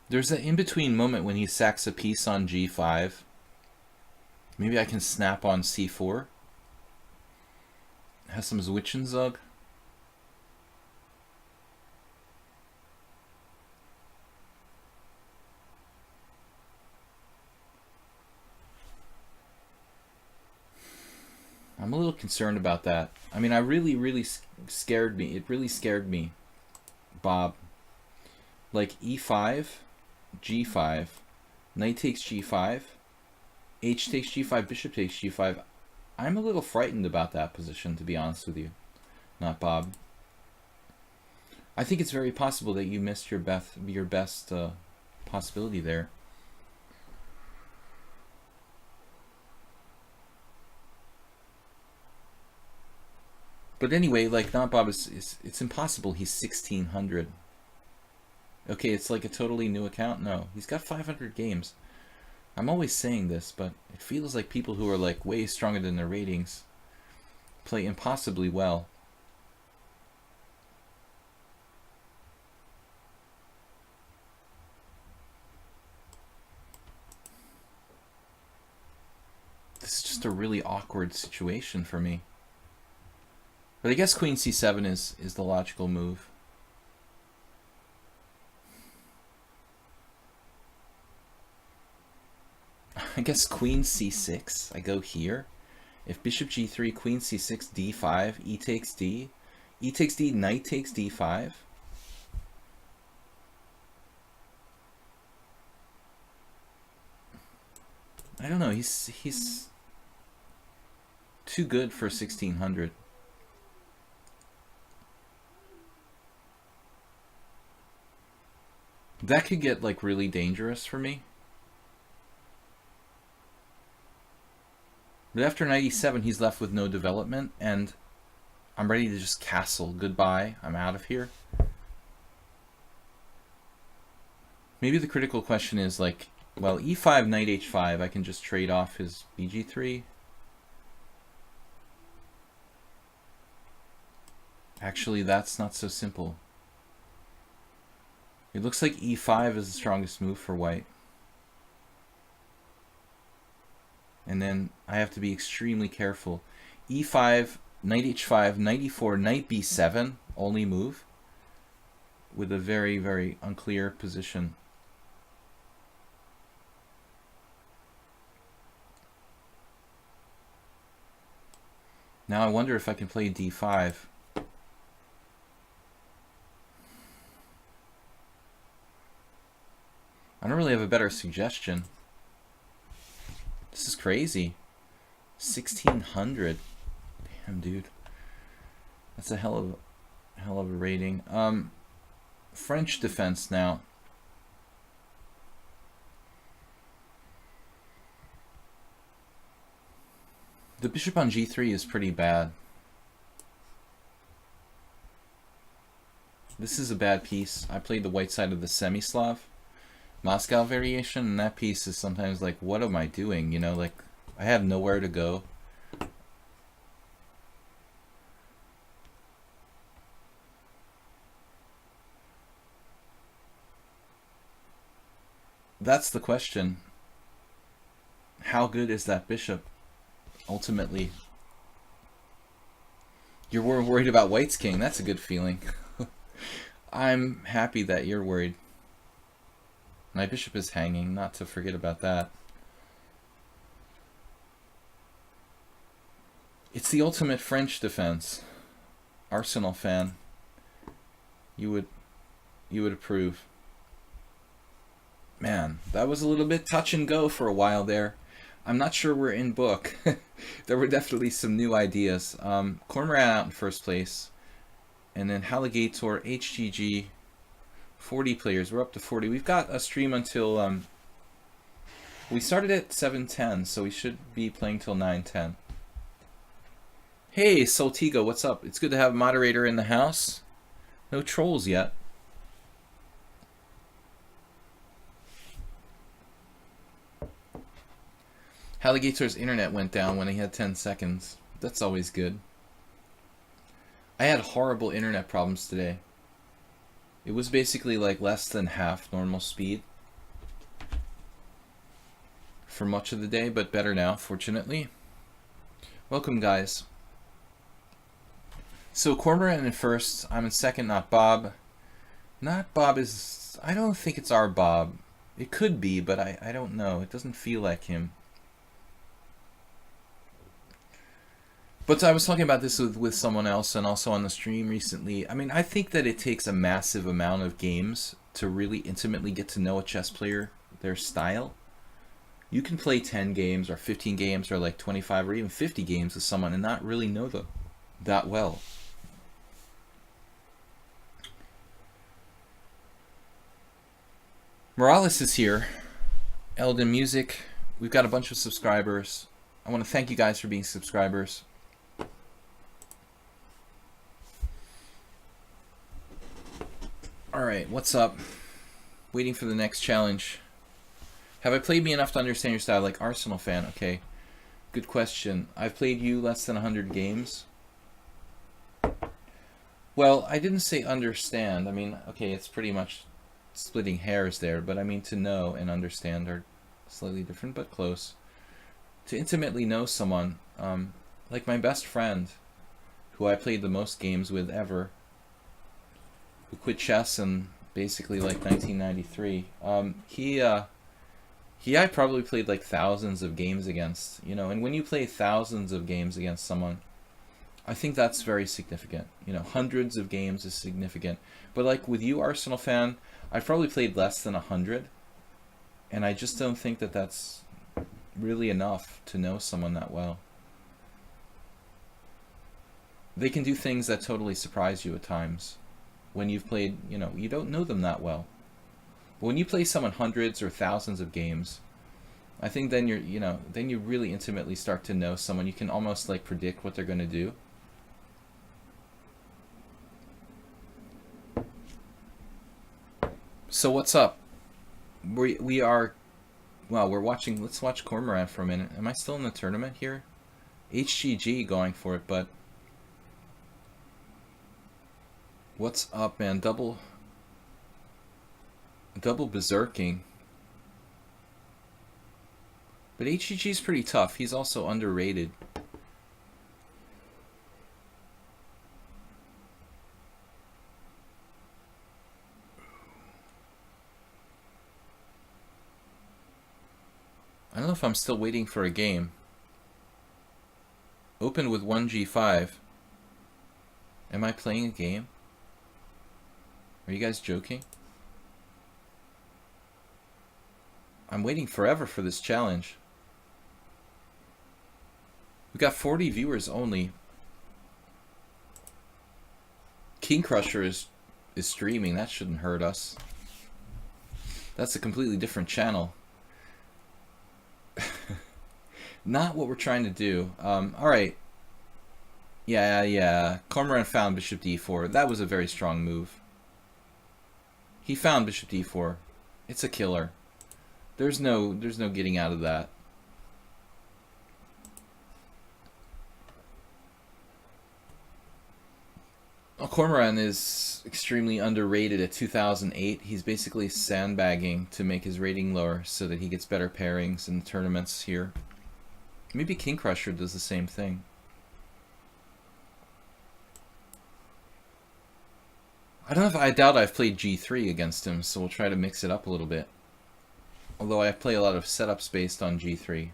Speaker 1: There's an in-between moment when he sacks a piece on g5. Maybe I can snap on c4. Has some Zwischenzug. I'm a little concerned about that. I mean, really scared me. It really scared me, Bob. Like e5, g5, knight takes g5, h takes g5, bishop takes g5. I'm a little frightened about that position, to be honest with you. Not Bob. I think it's very possible that you missed your best possibility there. But anyway, like, not Bob it's impossible. He's 1600. Okay, it's like a totally new account. No, he's got 500 games. I'm always saying this, but it feels like people who are like way stronger than their ratings play impossibly well. This is just a really awkward situation for me. But I guess queen c7 is the logical move. I guess queen c6. I go here. If bishop g3, queen c6, d5, e takes d. E takes d, knight takes d5. I don't know. He's too good for 1600. That could get like really dangerous for me. But after 97, he's left with no development, and I'm ready to just castle. Goodbye. I'm out of here. Maybe the critical question is like, well, e5, knight h5, I can just trade off his bg3. Actually, that's not so simple. It looks like e5 is the strongest move for white. And then I have to be extremely careful. e5, knight h5, knight e4, knight b7, only move, with a very unclear position. Now I wonder if I can play d5. I don't really have a better suggestion. This is crazy. 1600. Damn, dude. That's a hell of a rating. French defense now. The bishop on g3 is pretty bad. This is a bad piece. I played the white side of the Semi-Slav Moscow variation, and that piece is sometimes like, what am I doing? You know, like, I have nowhere to go. That's the question. How good is that bishop, ultimately? You're worried about white's king. That's a good feeling. I'm happy that you're worried. My bishop is hanging, not to forget about that. It's the ultimate French defense. Arsenal fan. You would approve. Man, that was a little bit touch and go for a while there. I'm not sure we're in book. There were definitely some new ideas. Cormoran out in first place. And then Halligator, HGG, 40 players. We're up to 40. We've got a stream until... we started at 7:10, so we should be playing till 9:10. Hey, Soltigo, what's up? It's good to have a moderator in the house. No trolls yet. Halligator's internet went down when he had 10 seconds. That's always good. I had horrible internet problems today. It was basically like less than half normal speed for much of the day, but better now, fortunately. Welcome, guys. So Cormoran in first. I'm in second, not Bob. Not Bob is... I don't think it's our Bob. It could be, but I don't know. It doesn't feel like him. But I was talking about this with someone else and also on the stream recently. I mean, I think that it takes a massive amount of games to really intimately get to know a chess player, their style. You can play 10 games or 15 games or like 25 or even 50 games with someone and not really know them that well. Morales is here. Eldon Music. We've got a bunch of subscribers. I want to thank you guys for being subscribers. Alright, what's up? Waiting for the next challenge. Have I played me enough to understand your style? Like Arsenal fan, okay. Good question. I've played you less than 100 games. Well, I didn't say understand. I mean, okay, it's pretty much splitting hairs there, but I mean to know and understand are slightly different, but close. To intimately know someone, like my best friend, who I played the most games with ever, who quit chess in basically like 1993. I probably played like thousands of games against, you know, and when you play thousands of games against someone, I think that's very significant. You know, hundreds of games is significant. But like with you, Arsenal fan, I've probably played less than 100, and I just don't think that that's really enough to know someone that well. They can do things that totally surprise you at times. When you've played, you know, you don't know them that well. But when you play someone hundreds or thousands of games, I think then you're, you know, then you really intimately start to know someone. You can almost like predict what they're going to do. So what's up? We are, well, we're watching, let's watch Cormoran for a minute. Am I still in the tournament here? HGG going for it, but what's up, man? Double berserking. But HGG is pretty tough. He's also underrated. I don't know if I'm still waiting for a game. Open with 1G5. Am I playing a game? Are you guys joking? I'm waiting forever for this challenge. We got 40 viewers only. King Crusher is streaming. That shouldn't hurt us. That's a completely different channel. Not what we're trying to do. Alright. Yeah. Cormoran found bishop d4. That was a very strong move. He found bishop d4. It's a killer. There's no getting out of that. Well, Cormoran is extremely underrated at 2008. He's basically sandbagging to make his rating lower so that he gets better pairings in tournaments here. Maybe King Crusher does the same thing. I doubt I've played G3 against him, so we'll try to mix it up a little bit. Although I play a lot of setups based on G3.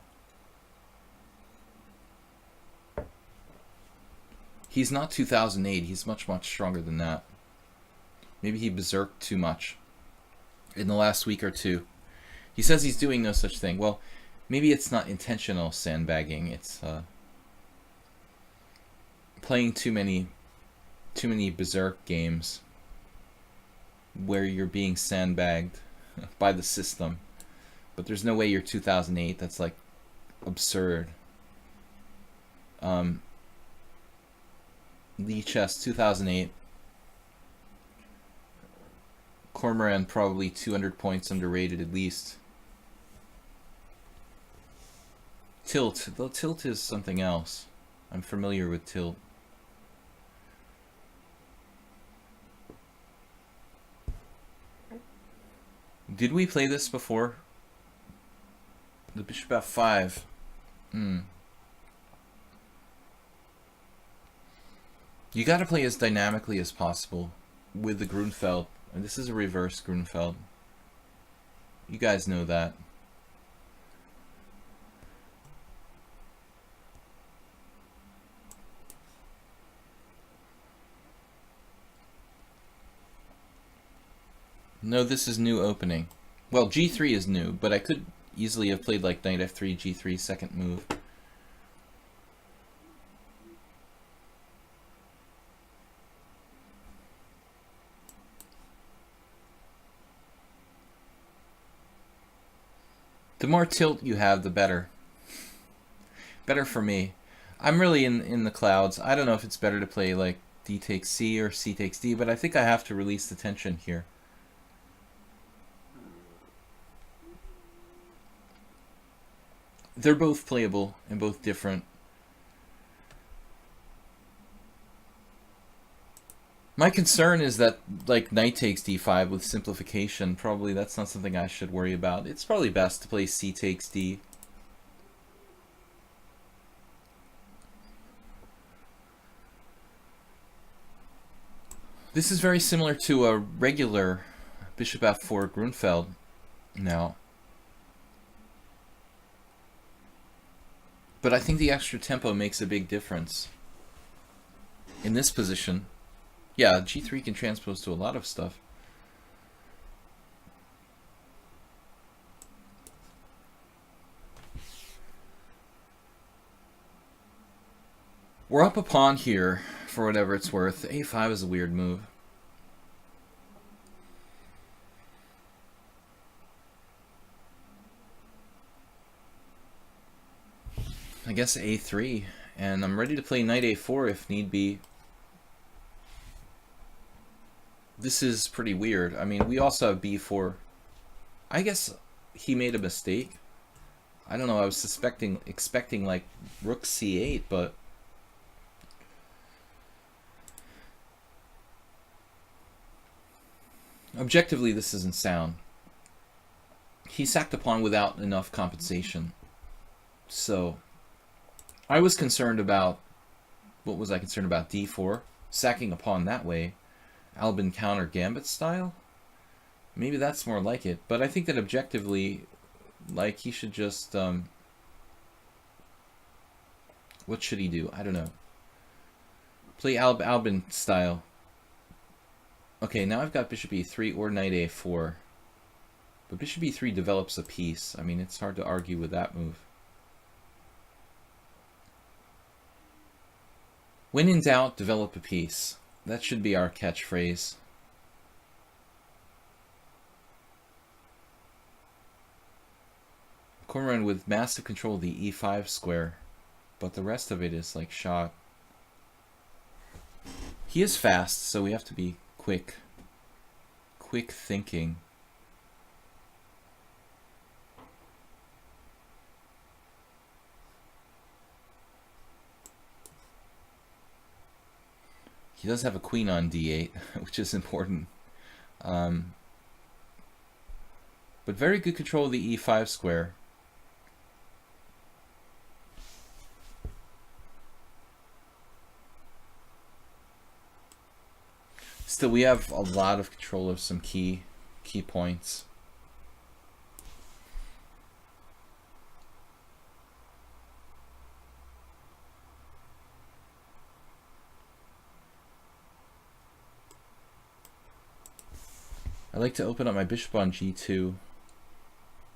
Speaker 1: He's not 2008, he's much stronger than that. Maybe he berserked too much in the last week or two. He says he's doing no such thing. Well, maybe it's not intentional sandbagging. It's playing too many berserk games where you're being sandbagged by the system. But there's no way you're 2008. That's like absurd. Lichess 2008. Cormoran probably 200 points underrated at least. Tilt. The tilt is something else. I'm familiar with tilt. Did we play this before? The bishop f5. You gotta play as dynamically as possible with the Grunfeld. And this is a reverse Grunfeld. You guys know that. No, this is new opening. Well, g3 is new, but I could easily have played like knight f3, g3, second move. The more tilt you have, the better. Better for me. I'm really in the clouds. I don't know if it's better to play like d takes c or c takes d, but I think I have to release the tension here. They're both playable and both different. My concern is that, like, knight takes d5 with simplification, probably that's not something I should worry about. It's probably best to play c takes d. This is very similar to a regular bishop f4 Grunfeld now. But I think the extra tempo makes a big difference. In this position, yeah, g3 can transpose to a lot of stuff. We're up a pawn here, for whatever it's worth. a5 is a weird move. I guess a3, and I'm ready to play knight a4 if need be. This is pretty weird. I mean, we also have b4. I guess he made a mistake. I don't know, I was expecting like rook c8, but objectively this isn't sound. He sacked a pawn without enough compensation. So I was concerned about, what was I concerned about? d4, sacking a pawn that way. Albin counter gambit style? Maybe that's more like it. But I think that objectively, like, he should just, what should he do? I don't know. Play Albin style. Okay, now I've got bishop e3 or knight a4. But bishop e3 develops a piece. I mean, it's hard to argue with that move. When in doubt, develop a piece. That should be our catchphrase. Cormoran with massive control of the e5 square, but the rest of it is like shot. He is fast, so we have to be quick. Quick thinking. He does have a queen on d8, which is important. But very good control of the e5 square. Still, we have a lot of control of some key points. I like to open up my bishop on g2.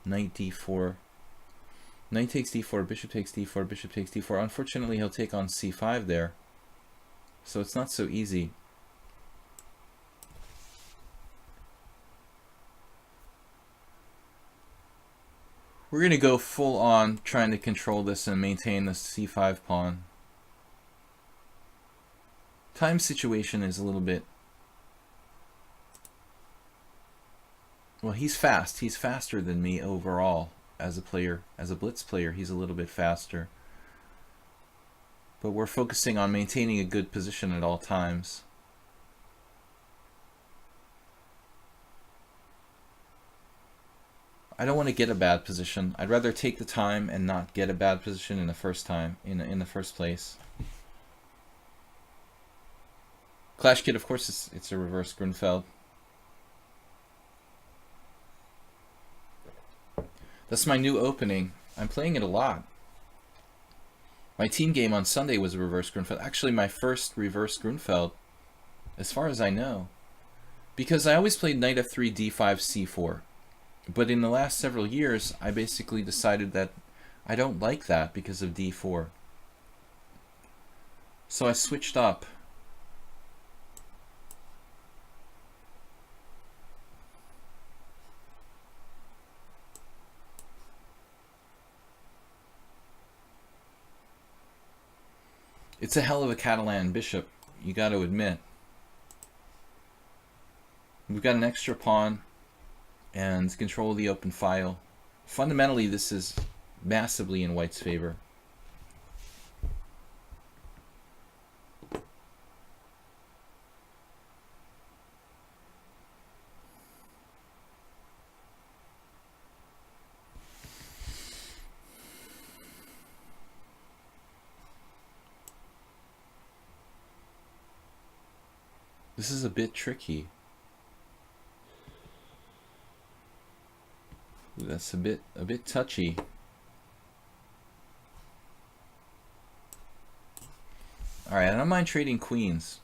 Speaker 1: Knight d4. Knight takes d4, bishop takes d4, bishop takes d4. Unfortunately, he'll take on c5 there. So it's not so easy. We're going to go full on trying to control this and maintain the c5 pawn. Time situation is a little bit... Well, he's fast. He's faster than me overall as a player. As a blitz player, he's a little bit faster. But we're focusing on maintaining a good position at all times. I don't want to get a bad position. I'd rather take the time and not get a bad position in the first time, in the first place. Clash Kid, of course, it's a reverse Grunfeld. That's my new opening. I'm playing it a lot. My team game on Sunday was a reverse Grunfeld. Actually, my first reverse Grunfeld, as far as I know. Because I always played knight f3, d5, c4. But in the last several years, I basically decided that I don't like that because of d4. So I switched up. It's a hell of a Catalan bishop, you got to admit. We've got an extra pawn and control of the open file. Fundamentally, this is massively in white's favor. This is a bit tricky. That's a bit touchy. All right, I don't mind trading queens.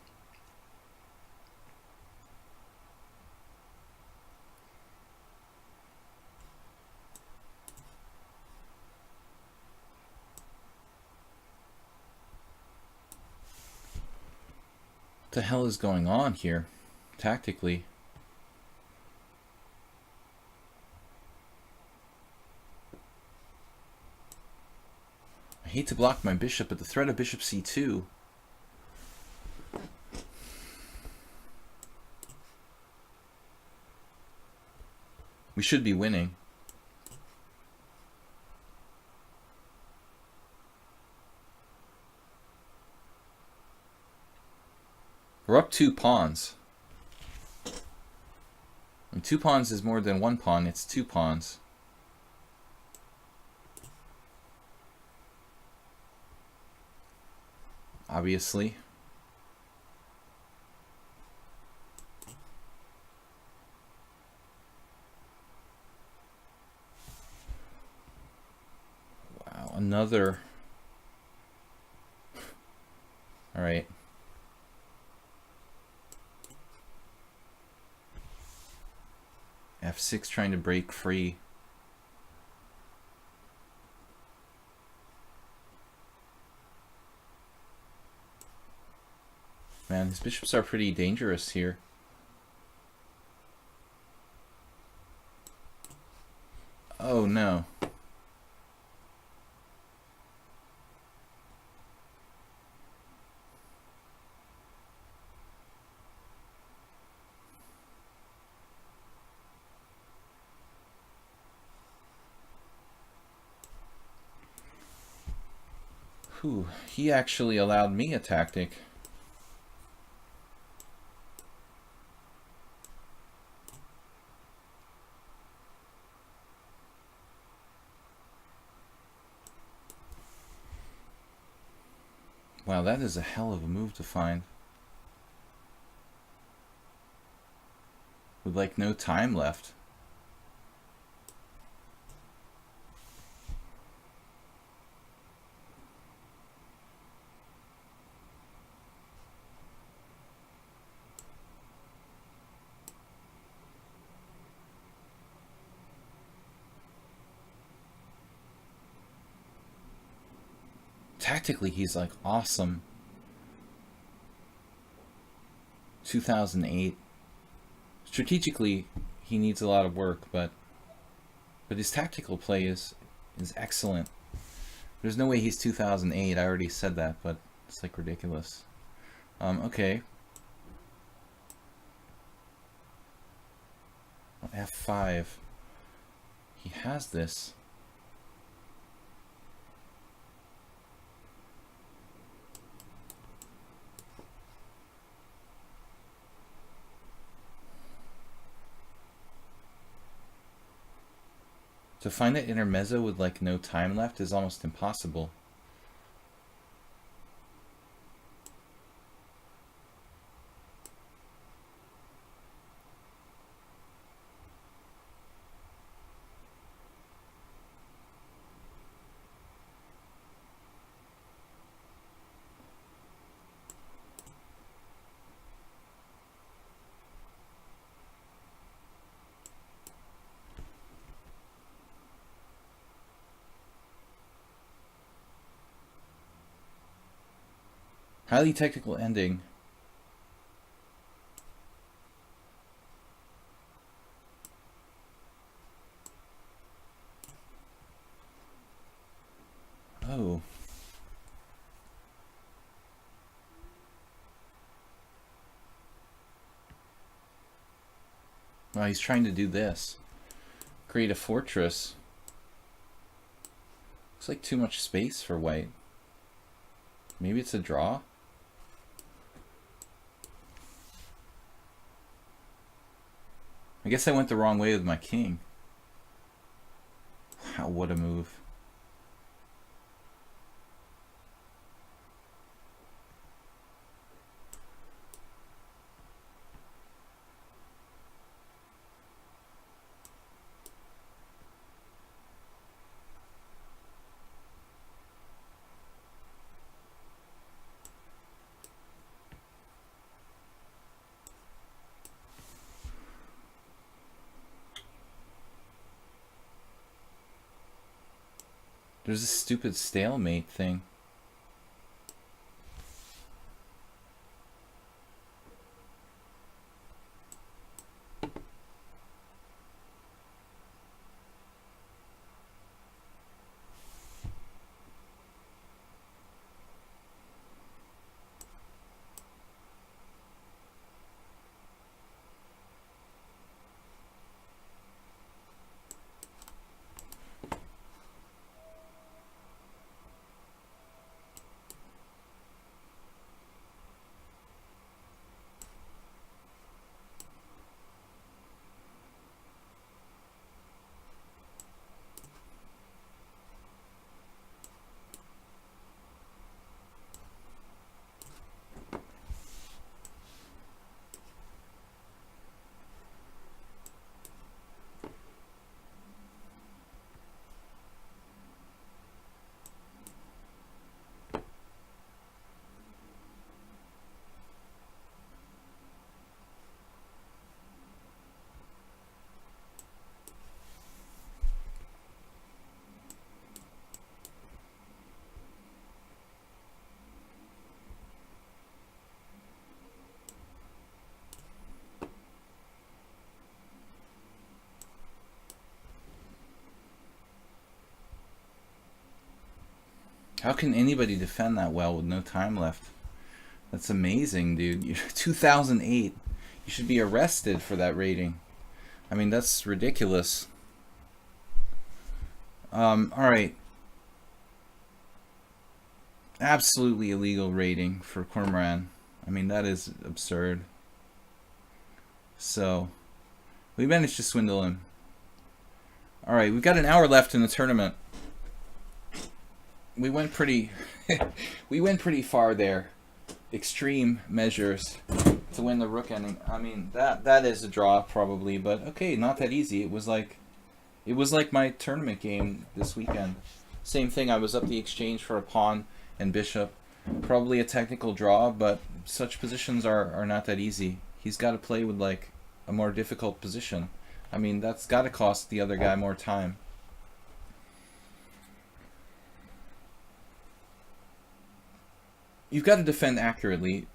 Speaker 1: What the hell is going on here, tactically? I hate to block my bishop, but the threat of bishop c2. We should be winning. We're up 2 pawns. And 2 pawns is more than 1 pawn, it's 2 pawns. Obviously. Wow, another. All right. F6 trying to break free. Man, these bishops are pretty dangerous here. Oh no. Whew, he actually allowed me a tactic. Wow, that is a hell of a move to find. With like no time left. Tactically, he's like awesome. 2008. Strategically, he needs a lot of work, but his tactical play is excellent. There's no way he's 2008. I already said that, but it's like ridiculous. Okay. F5. He has this. To find that intermezzo with like no time left is almost impossible. Highly technical ending. Oh. Well, he's trying to do this. Create a fortress. Looks like too much space for white. Maybe it's a draw? I guess I went the wrong way with my king. Wow, what a move. There's this stupid stalemate thing. How can anybody defend that well with no time left? That's amazing, dude. 2008. You should be arrested for that rating. I mean, that's ridiculous. Alright. Absolutely illegal rating for Cormoran. I mean, that is absurd. So, we managed to swindle him. Alright, we've got an hour left in the tournament. We went pretty we went pretty far there. Extreme measures to win the rook ending. I mean, that is a draw probably, but okay, not that easy. It was like my tournament game this weekend. Same thing, I was up the exchange for a pawn and bishop. Probably a technical draw, but such positions are not that easy. He's got to play with like a more difficult position. I mean, that's got to cost the other guy more time. you've got to defend accurately.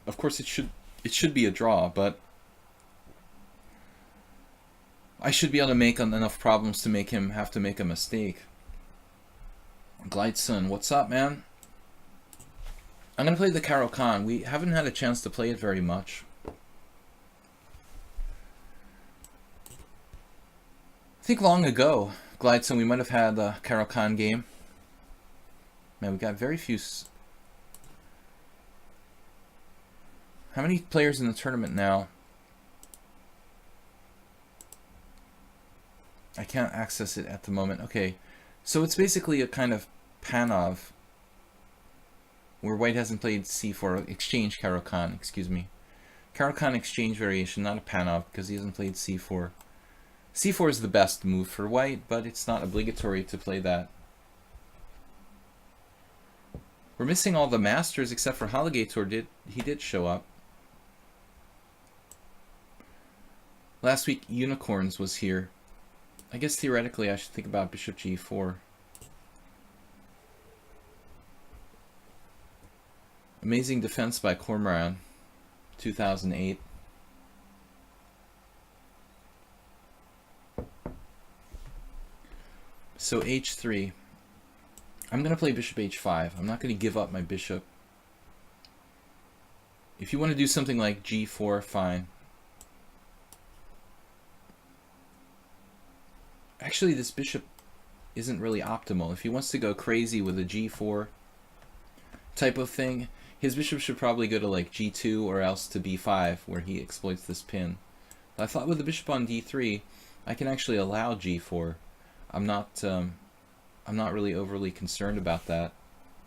Speaker 1: Of course, it should be a draw, but I should be able to make enough problems to make him have to make a mistake. Glideson, what's up, man? I'm gonna play the Caro Kann. We haven't had a chance to play it very much. I think long ago, Glideson, we might have had a Caro Kann game. Man, we got very few. How many players in the tournament now? I can't access it at the moment. Okay, so it's basically a kind of Panov, where white hasn't played c4, exchange Caro Kann, excuse me. Caro Kann exchange variation, not a Panov, because he hasn't played c4. c4 is the best move for white, but it's not obligatory to play that. We're missing all the masters except for Haligator. He did show up. Last week, Unicorns was here. I guess theoretically I should think about bishop g4. Amazing defense by Cormoran, 2008. So h3. I'm going to play bishop h5. I'm not going to give up my bishop. If you want to do something like g4, fine. Actually, this bishop isn't really optimal. If he wants to go crazy with a g4 type of thing, his bishop should probably go to like g2 or else to b5, where he exploits this pin. But I thought with the bishop on d3, I can actually allow g4. I'm not really overly concerned about that.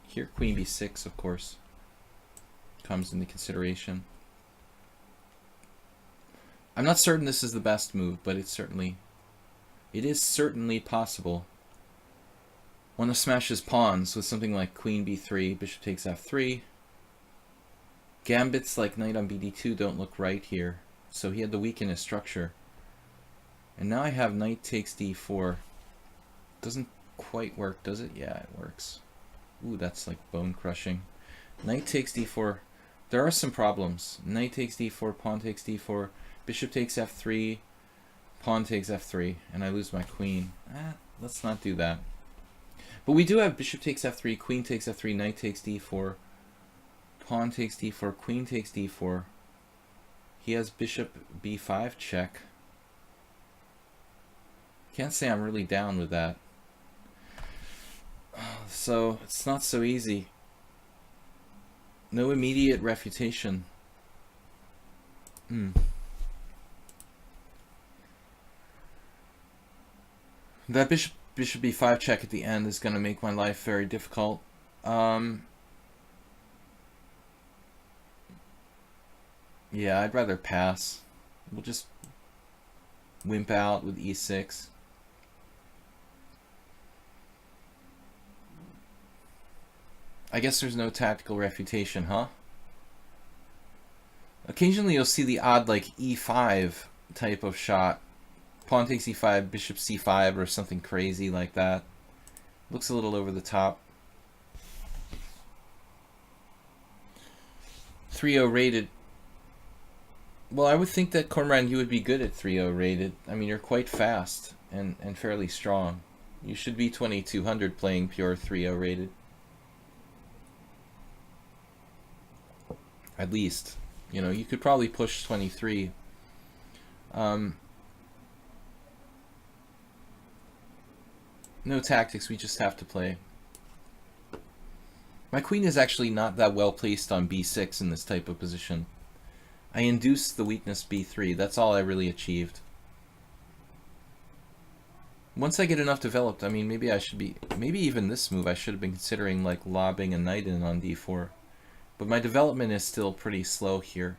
Speaker 1: Here, queen b6, of course, comes into consideration. I'm not certain this is the best move, but it is certainly possible. Want to smash his pawns with something like queen b3, bishop takes f3. Gambits like knight on bd2 don't look right here, so he had to weaken his structure. And now I have knight takes d4. Doesn't quite work, does it? Yeah, it works. Ooh, that's like bone crushing. Knight takes d4. There are some problems. Knight takes d4, pawn takes d4, bishop takes f3, pawn takes f3, and I lose my queen. Let's not do that. But we do have bishop takes f3, queen takes f3, knight takes d4, pawn takes d4, queen takes d4. He has bishop b5 check. Can't say I'm really down with that. So it's not so easy. No immediate refutation. That bishop b5 check at the end is going to make my life very difficult. Yeah, I'd rather pass. We'll just wimp out with e6. I guess there's no tactical refutation, huh? Occasionally you'll see the odd like e5 type of shot. Pawn takes e5, bishop c5, or something crazy like that. Looks a little over the top. 3-0 rated. Well, I would think that Cormoran, you would be good at 3-0 rated. I mean, you're quite fast and fairly strong. You should be 2200 playing pure 3-0 rated. At least. You know, you could probably push 23. No tactics, we just have to play. My queen is actually not that well placed on b6 in this type of position. I induced the weakness b3, that's all I really achieved. Once I get enough developed, I mean, maybe even this move I should have been considering, like lobbing a knight in on d4. But my development is still pretty slow here.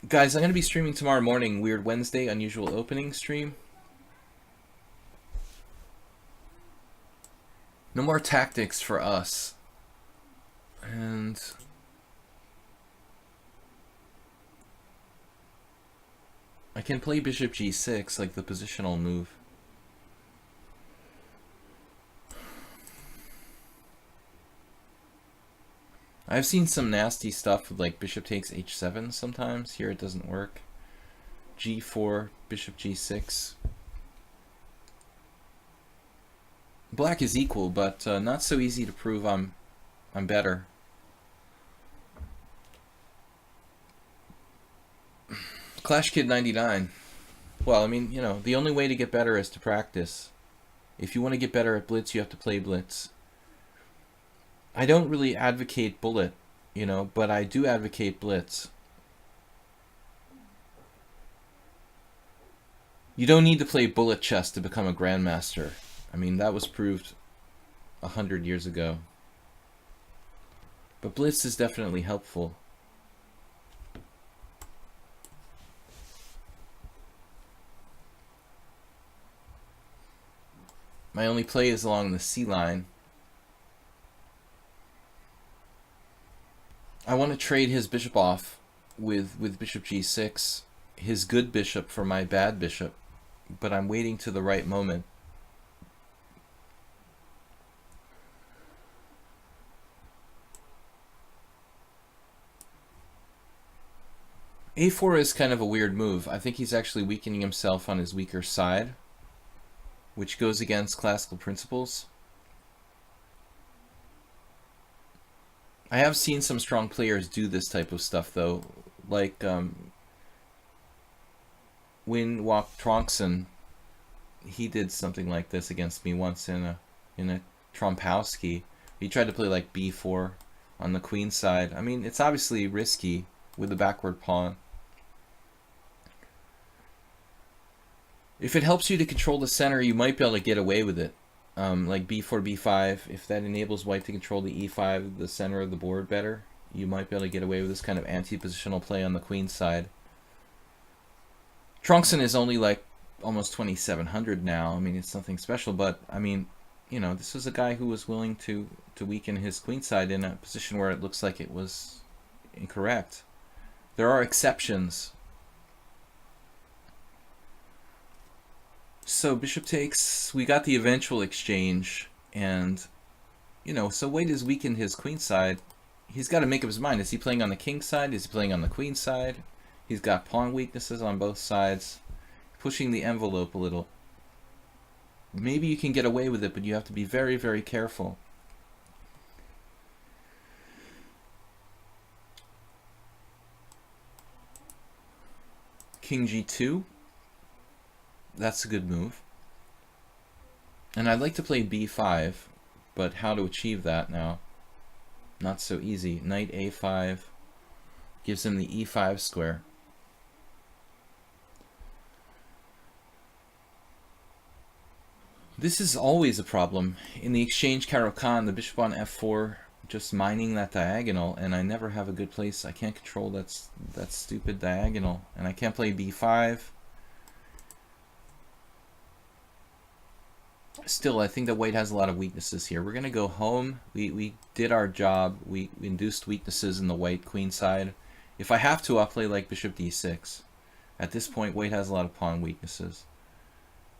Speaker 1: Guys, I'm going to be streaming tomorrow morning, Weird Wednesday, unusual opening stream. No more tactics for us. And I can play bishop g6, like the positional move. I've seen some nasty stuff with like bishop takes h7 sometimes. Here it doesn't work. g4, bishop g6. Black is equal, but not so easy to prove I'm better. Clash Kid 99. Well, I mean, you know, the only way to get better is to practice. If you want to get better at blitz, you have to play blitz. I don't really advocate bullet, you know, but I do advocate blitz. You don't need to play bullet chess to become a grandmaster. I mean, that was proved 100 years ago. But blitz is definitely helpful. My only play is along the C line. I want to trade his bishop off with bishop g6, his good bishop for my bad bishop, but I'm waiting to the right moment. a4 is kind of a weird move. I think he's actually weakening himself on his weaker side, which goes against classical principles. I have seen some strong players do this type of stuff, though, like Win Wok Tronkson. He did something like this against me once in a Trompowski. He tried to play like b4 on the queen side. I mean, it's obviously risky with the backward pawn. If it helps you to control the center, you might be able to get away with it. Like b4, b5, if that enables white to control the e5, the center of the board better, you might be able to get away with this kind of anti-positional play on the queen side. Tronkson is only like almost 2,700 now. I mean, it's nothing special, but I mean, you know, this was a guy who was willing to weaken his queen side in a position where it looks like it was incorrect. There are exceptions. So bishop takes, we got the eventual exchange, and, you know, so white has weakened his queen side. He's got to make up his mind. Is he playing on the king side? Is he playing on the queen side? He's got pawn weaknesses on both sides, pushing the envelope a little. Maybe you can get away with it, but you have to be very, very careful. King g2. That's a good move. And I'd like to play b5, but how to achieve that now? Not so easy. Knight a5 gives him the e5 square. This is always a problem. In the exchange Caro-Kann, the bishop on f4, just mining that diagonal, and I never have a good place. I can't control that stupid diagonal, and I can't play b5. Still, I think that white has a lot of weaknesses here. We're going to go home. We did our job. We induced weaknesses in the white queen side. If I have to, I'll play like bishop d6. At this point, white has a lot of pawn weaknesses.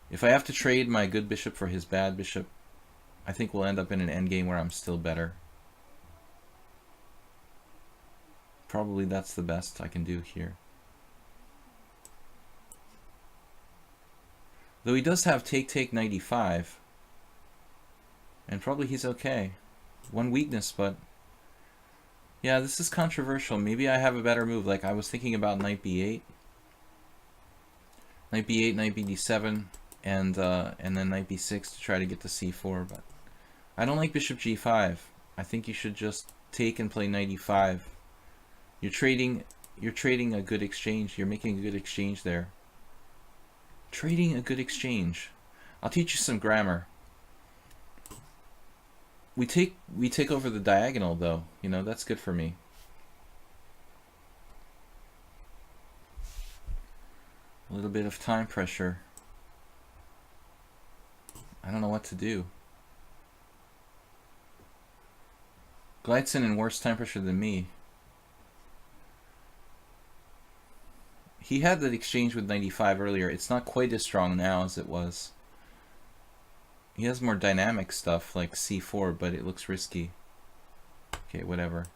Speaker 1: If I have to trade my good bishop for his bad bishop, I think we'll end up in an endgame where I'm still better. Probably that's the best I can do here. Though he does have take knight e5, and probably he's okay. One weakness, but yeah, this is controversial. Maybe I have a better move. Like I was thinking about knight b8, knight bd7, and then knight b6 to try to get to c4. But I don't like bishop g5. I think you should just take and play knight e5. You're trading a good exchange. You're making a good exchange there. Trading a good exchange. I'll teach you some grammar. We take over the diagonal though. You know, that's good for me. A little bit of time pressure. I don't know what to do. Gleitzin in worse time pressure than me. He had that exchange with 95 earlier. It's not quite as strong now as it was. He has more dynamic stuff like c4, but it looks risky. Okay, whatever.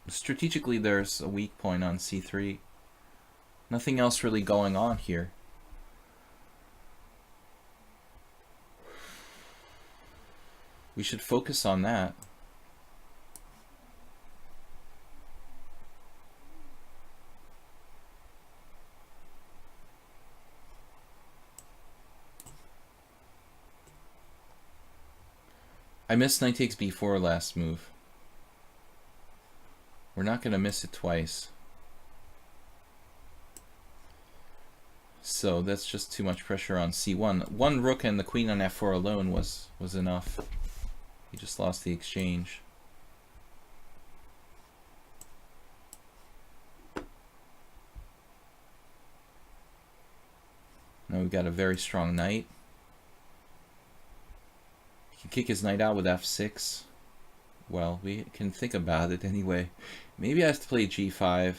Speaker 1: Strategically, there's a weak point on c3. Nothing else really going on here. We should focus on that. I missed knight takes b4 last move. We're not going to miss it twice. So that's just too much pressure on c1. One rook and the queen on f4 alone was enough. He just lost the exchange. Now we've got a very strong knight. He can kick his knight out with f6. Well, we can think about it anyway. Maybe I have to play g5.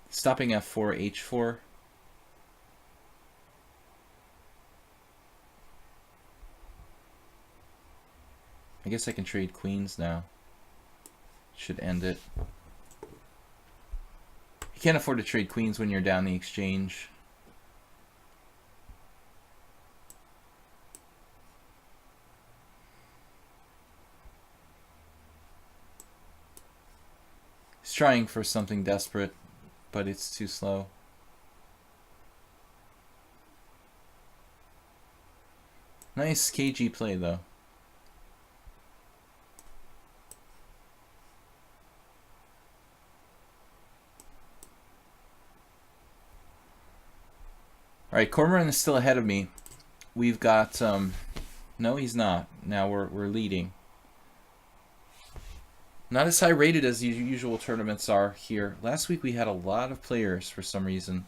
Speaker 1: Stopping f4, h4. I guess I can trade queens now. Should end it. You can't afford to trade queens when you're down the exchange. He's trying for something desperate, but it's too slow. Nice cagey play though. Alright, Cormoran is still ahead of me. We've got, no he's not. Now we're leading. Not as high rated as the usual tournaments are here. Last week we had a lot of players for some reason.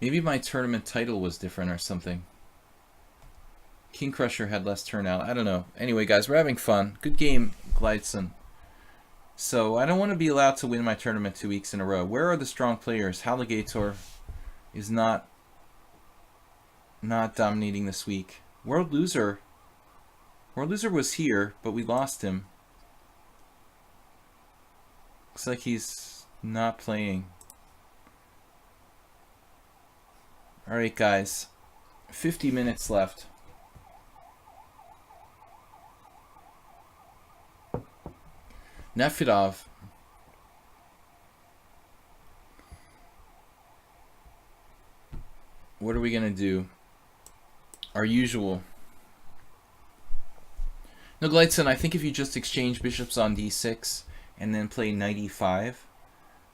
Speaker 1: Maybe my tournament title was different or something. King Crusher had less turnout. I don't know. Anyway, guys, we're having fun. Good game, Glideson. So I don't want to be allowed to win my tournament 2 weeks in a row. Where are the strong players? Halligator is not dominating this week. World Loser was here, but we lost him. Looks like he's not playing. Alright guys, 50 minutes left. Nefedov. What are we going to do? Our usual. No, Glideson, I think if you just exchange bishops on d6 and then play knight e5,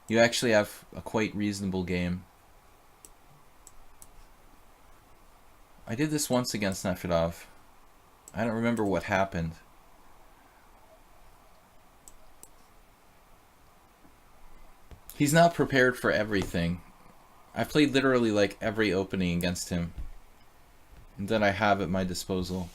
Speaker 1: you actually have a quite reasonable game. I did this once against Nefedov. I don't remember what happened. He's not prepared for everything. I've played literally like every opening against him that I have at my disposal.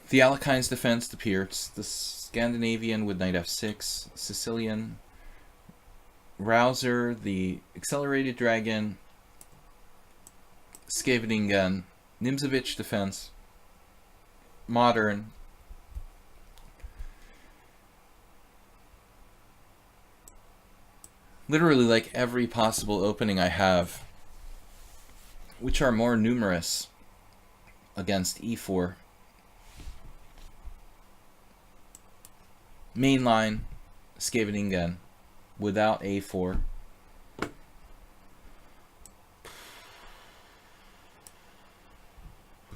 Speaker 1: The Alekhines defense, the Pierts, the Scandinavian with knight f6, Sicilian, Rouser, the Accelerated Dragon, Skaveningen, Nimzovich defense, Modern, literally like every possible opening I have, which are more numerous against e4. Mainline, Skaveningen, without a4. I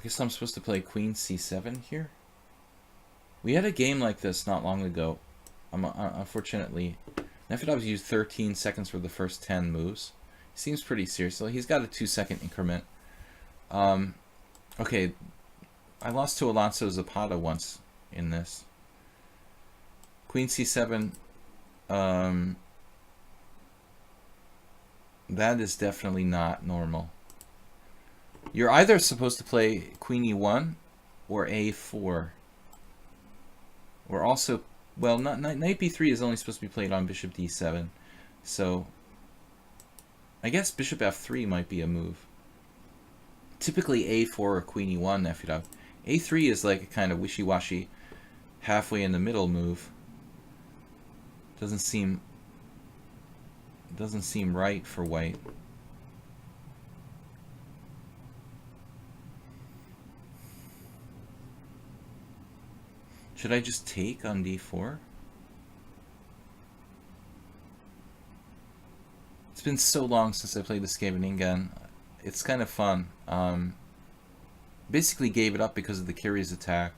Speaker 1: guess I'm supposed to play queen c7 here? We had a game like this not long ago. Unfortunately, Nefedov used 13 seconds for the first 10 moves. He seems pretty serious. So he's got a 2-second increment. Okay, I lost to Alonso Zapata once in this. Queen c7. That is definitely not normal. You're either supposed to play queen e1 or a4. Or also, well, not knight b3 is only supposed to be played on bishop d7. So I guess bishop f3 might be a move. Typically a4 or queen e1, Nefedov. a3 is like a kind of wishy-washy, halfway in the middle move. Doesn't seem right for white. Should I just take on d4? It's been so long since I played this game in Ingen. It's kind of fun. Basically gave it up because of the Curies attack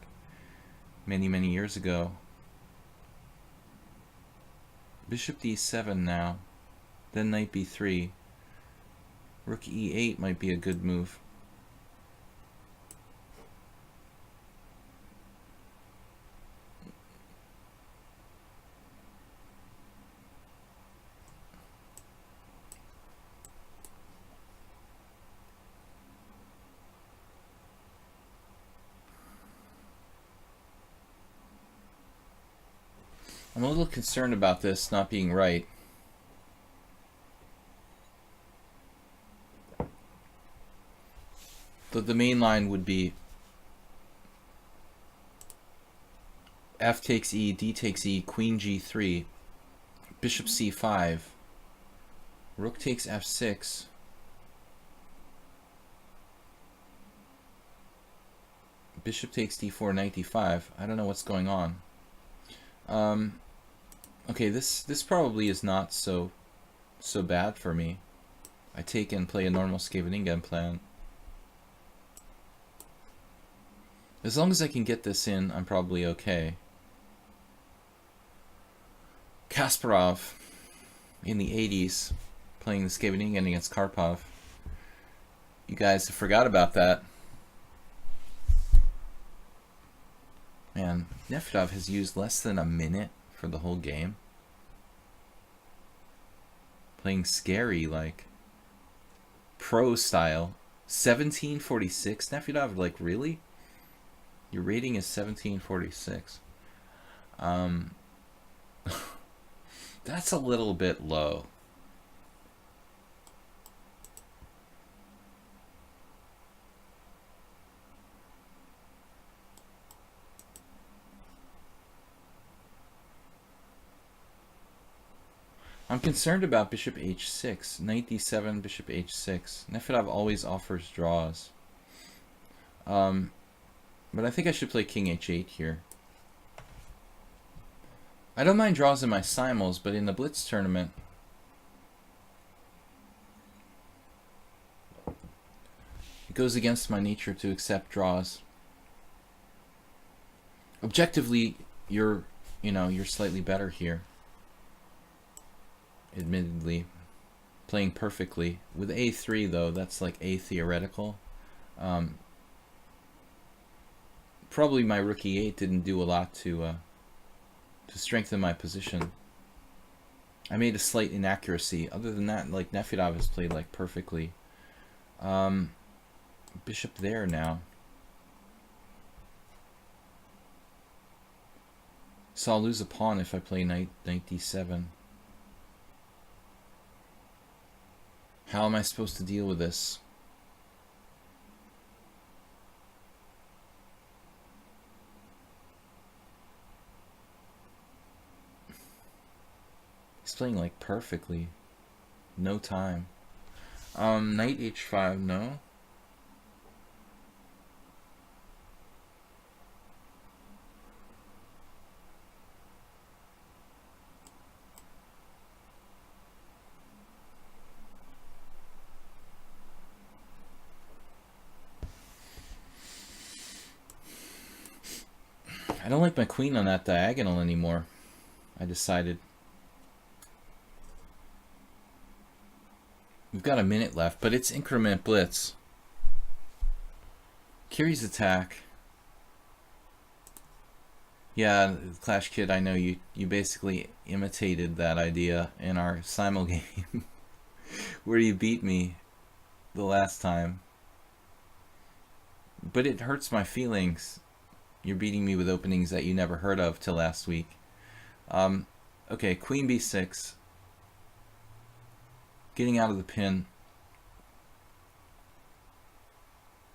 Speaker 1: many years ago. Bishop d7 now, then knight b3. Rook e8 might be a good move. I'm a little concerned about this not being right. The main line would be f takes e, d takes e, queen g3, bishop c5, rook takes f6, bishop takes d4, knight d5. I don't know what's going on. Okay, this probably is not so bad for me. I take and play a normal Scheveningen plan. As long as I can get this in, I'm probably okay. Kasparov in the 80s playing the Scheveningen against Karpov. You guys forgot about that. Man, Nefedov has used less than a minute for the whole game. Playing scary, like pro style. 1746, Nefedov, like really? Your rating is 1746. That's a little bit low. I'm concerned about bishop h6, knight d7, bishop h6. Nefedov always offers draws. But I think I should play king h8 here. I don't mind draws in my simul's, but in the blitz tournament, it goes against my nature to accept draws. Objectively, you're slightly better here. Admittedly, playing perfectly. With a3 though, that's like a-theoretical. Probably my rook e8 didn't do a lot to strengthen my position. I made a slight inaccuracy. Other than that, like Nefedov has played like perfectly. Bishop there now. So I'll lose a pawn if I play knight d7. How am I supposed to deal with this? He's playing like perfectly. No time. Knight h5, no. I don't like my queen on that diagonal anymore. I decided. We've got a minute left, but it's increment blitz. Curies attack. Yeah, Clash Kid, I know you basically imitated that idea in our simul game where you beat me the last time. But it hurts my feelings. You're beating me with openings that you never heard of till last week. Okay, queen b6. Getting out of the pin.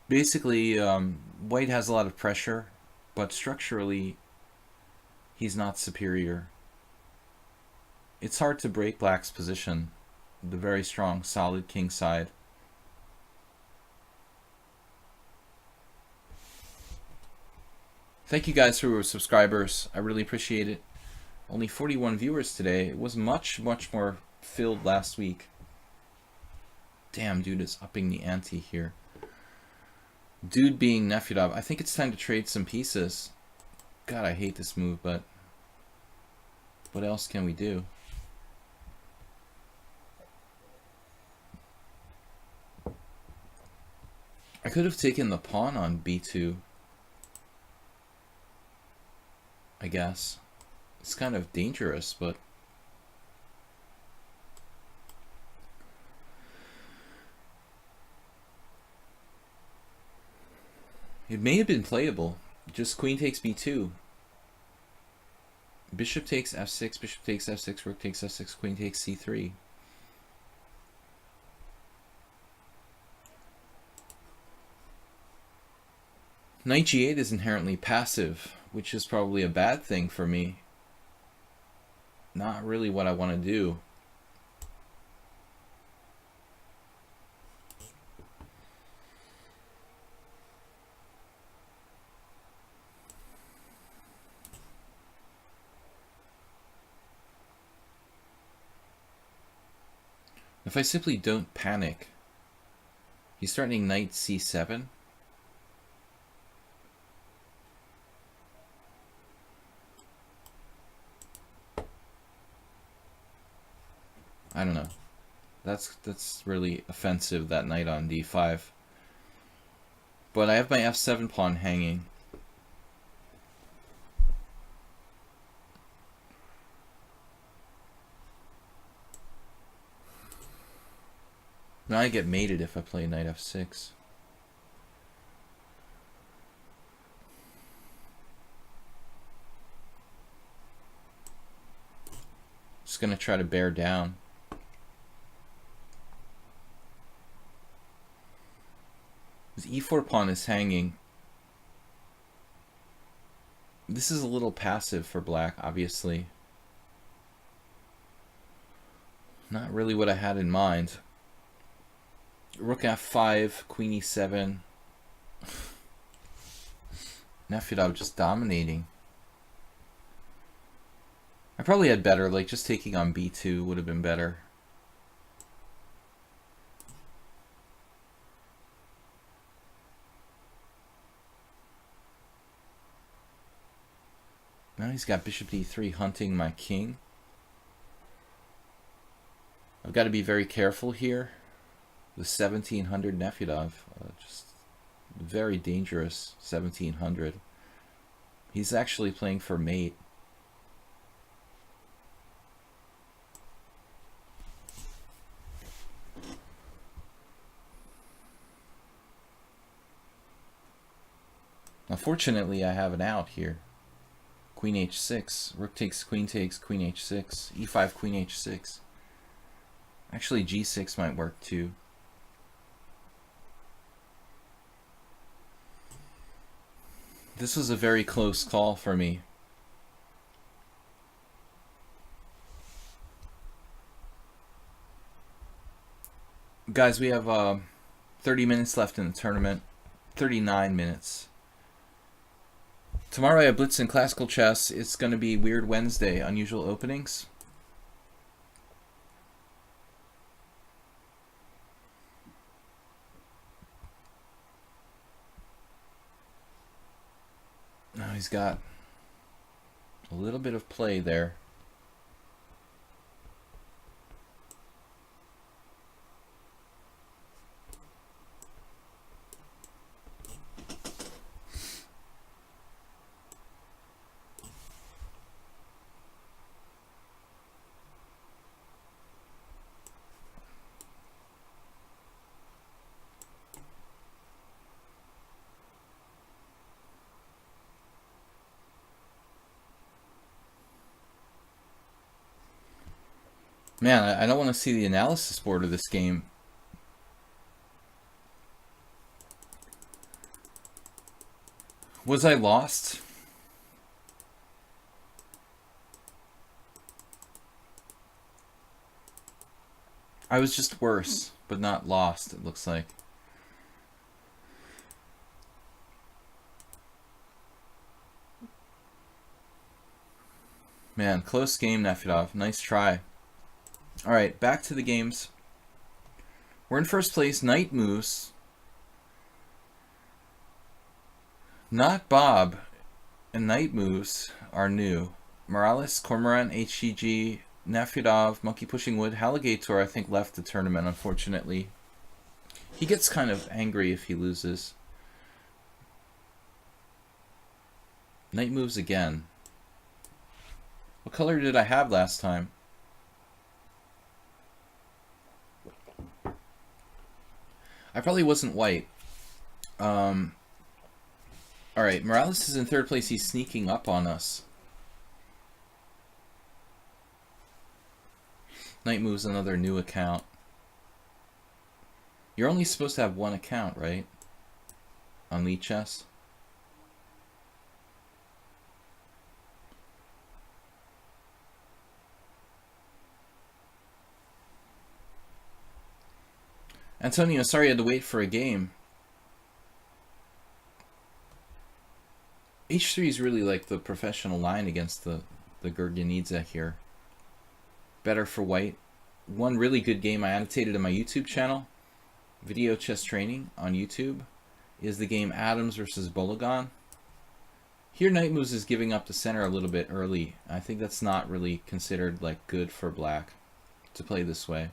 Speaker 1: Basically, white has a lot of pressure, but structurally, he's not superior. It's hard to break black's position. The very strong, solid king side. Thank you guys who were subscribers. I really appreciate it. Only 41 viewers today. It was much, much more filled last week. Damn, dude is upping the ante here. Dude being Nefyadov. I think it's time to trade some pieces. God, I hate this move, but what else can we do? I could have taken the pawn on b2. I guess. It's kind of dangerous, but it may have been playable. Just queen takes b2. Bishop takes f6, bishop takes f6, rook takes f6, queen takes c3. Knight g8 is inherently passive, which is probably a bad thing for me. Not really what I want to do. If I simply don't panic, he's threatening knight c7. I don't know. That's really offensive, that knight on d5. But I have my f7 pawn hanging. Now I get mated if I play knight f6. Just gonna try to bear down. His e4 pawn is hanging. This is a little passive for black, obviously. Not really what I had in mind. Rook f5, queen e7. Nefyadov just dominating. I probably had better, like just taking on b2 would have been better. Now he's got bishop d3 hunting my king. I've got to be very careful here. The 1700 Nefyadov, just very dangerous 1700. He's actually playing for mate. Unfortunately, I have an out here. Queen h6, rook takes, queen h6, e5, queen h6. Actually, g6 might work too. This was a very close call for me. Guys, we have 30 minutes left in the tournament. 39 minutes. Tomorrow I have Blitz and Classical Chess. It's going to be Weird Wednesday, unusual openings. Now he's got a little bit of play there. Man, I don't want to see the analysis board of this game. Was I lost? I was just worse, but not lost, it looks like. Man, close game, Nefedov. Nice try. Alright, back to the games. We're in first place. Knight moves. Not Bob and Knight moves are new. Morales, Cormorant, HGG, Nefedov, Monkey Pushing Wood, Halligator, I think, left the tournament, unfortunately. He gets kind of angry if he loses. Knight moves again. What color did I have last time? I probably wasn't white. Alright, Morales is in third place. He's sneaking up on us. Knight moves another new account. You're only supposed to have one account, right? On lichess. Antonio, sorry I had to wait for a game. H3 is really like the professional line against the Gurgenidze here. Better for white. One really good game I annotated in my YouTube channel, Video Chess Training on YouTube, is the game Adams versus Bologan. Here Knight moves is giving up the center a little bit early. I think that's not really considered like good for black to play this way.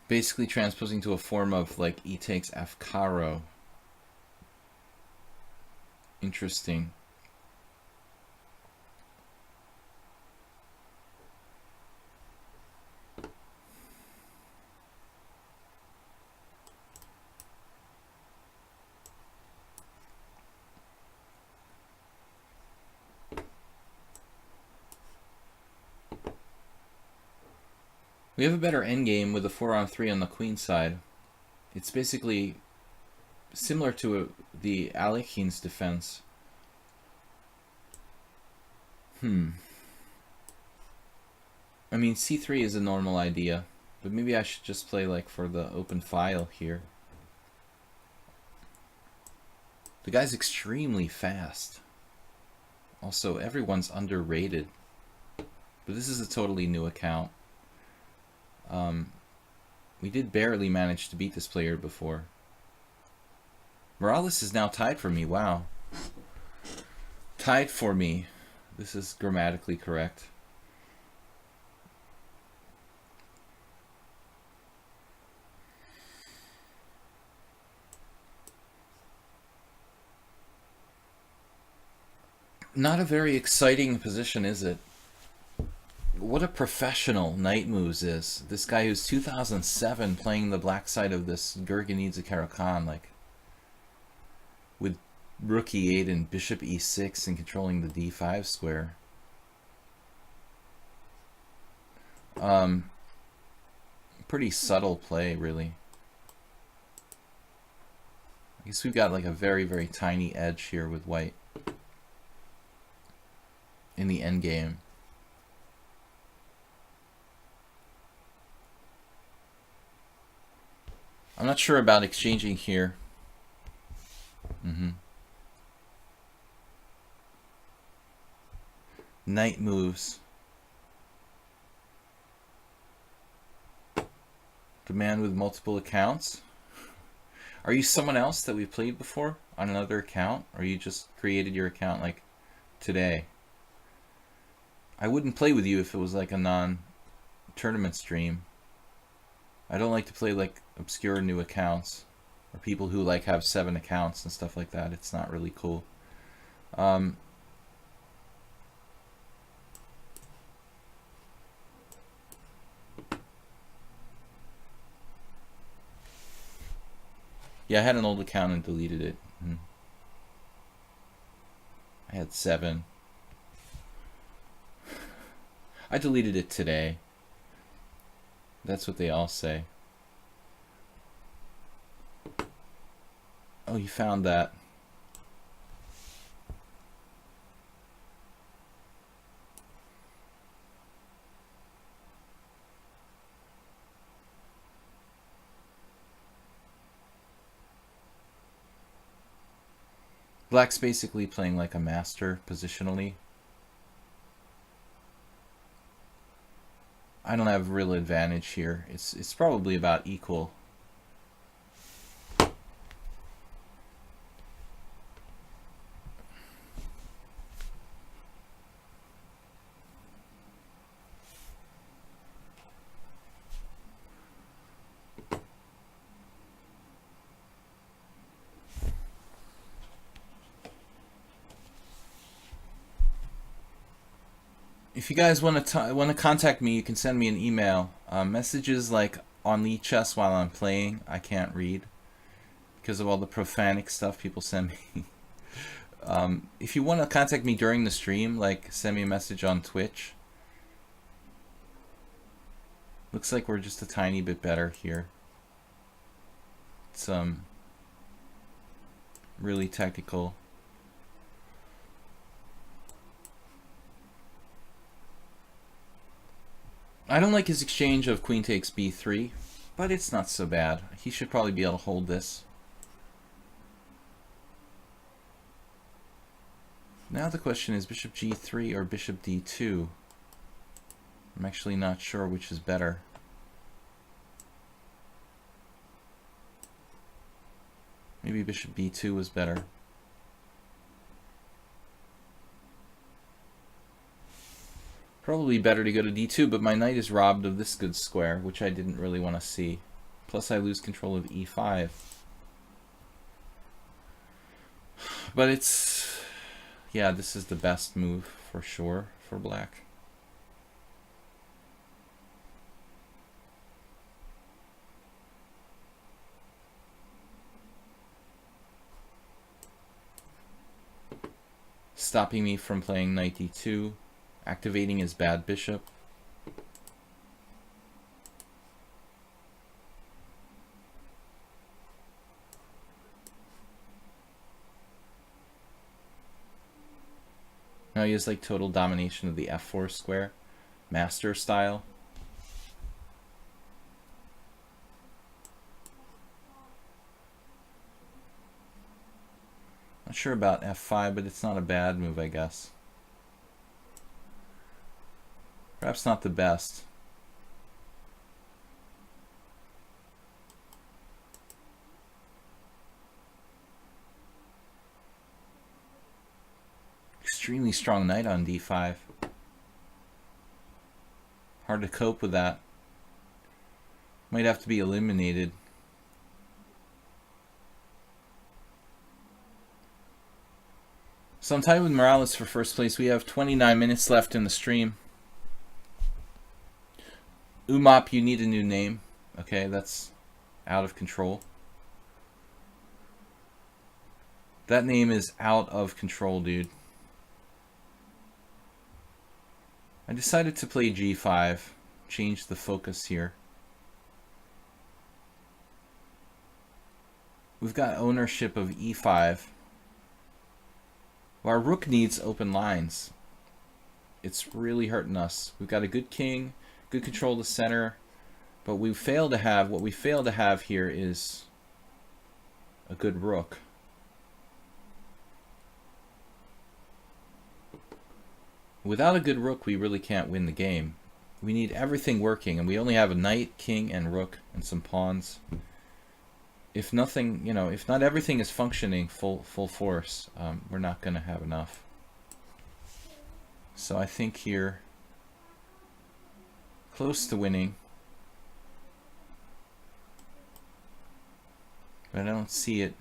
Speaker 1: Basically transposing to a form of like e takes f caro. Interesting. We have a better endgame with a 4-on-3 on the queen side. It's basically similar to the Alekhine's defense. I mean, c3 is a normal idea, but maybe I should just play like for the open file here. The guy's extremely fast. Also, everyone's underrated. But this is a totally new account. We did barely manage to beat this player before. Morales is now tied for me. Wow. Tied for me. This is grammatically correct. Not a very exciting position, is it? What a professional Knight moves is. This guy who's 2007 playing the black side of this Gurgenidze Caro-Kann, like with rook e8 and bishop e6 and controlling the d5 square. Pretty subtle play, really. I guess we've got like a very, very tiny edge here with white in the endgame. I'm not sure about exchanging here. Knight moves. The man with multiple accounts. Are you someone else that we've played before on another account? Or you just created your account like today? I wouldn't play with you if it was like a non-tournament stream. I don't like to play like obscure new accounts or people who like have 7 accounts and stuff like that. It's not really cool. Yeah, I had an old account and deleted it. I had 7. I deleted it today. That's what they all say. Oh, you found that. Black's basically playing like a master positionally. I don't have real advantage here. It's probably about equal. If you guys want to contact me, you can send me an email. Messages like on lichess while I'm playing, I can't read because of all the profanic stuff people send me. If you want to contact me during the stream, like send me a message on Twitch. Looks like we're just a tiny bit better here. It's really technical. I don't like his exchange of queen takes b3, but it's not so bad. He should probably be able to hold this. Now the question is bishop g3 or bishop d2. I'm actually not sure which is better. Maybe bishop b2 was better. Probably better to go to d2, but my knight is robbed of this good square, which I didn't really want to see. Plus I lose control of e5. But it's... yeah, this is the best move for sure for black. Stopping me from playing knight d2. Activating his bad bishop. Now he has like total domination of the f4 square, master style. Not sure about f5, but it's not a bad move, I guess. Perhaps not the best. Extremely strong knight on d5. Hard to cope with that. Might have to be eliminated. So I'm tied with Morales for first place. We have 29 minutes left in the stream. Umop, you need a new name. Okay, that's out of control. That name is out of control, dude. I decided to play g5. Change the focus here. We've got ownership of e5. Our rook needs open lines. It's really hurting us. We've got a good king. Good control of the center, but we fail to have, what we fail to have here is a good rook. Without a good rook, we really can't win the game. We need everything working, and we only have a knight, king, and rook, and some pawns. If nothing, you know, if not everything is functioning full force, we're not going to have enough. So I think here, close to winning, but I don't see it.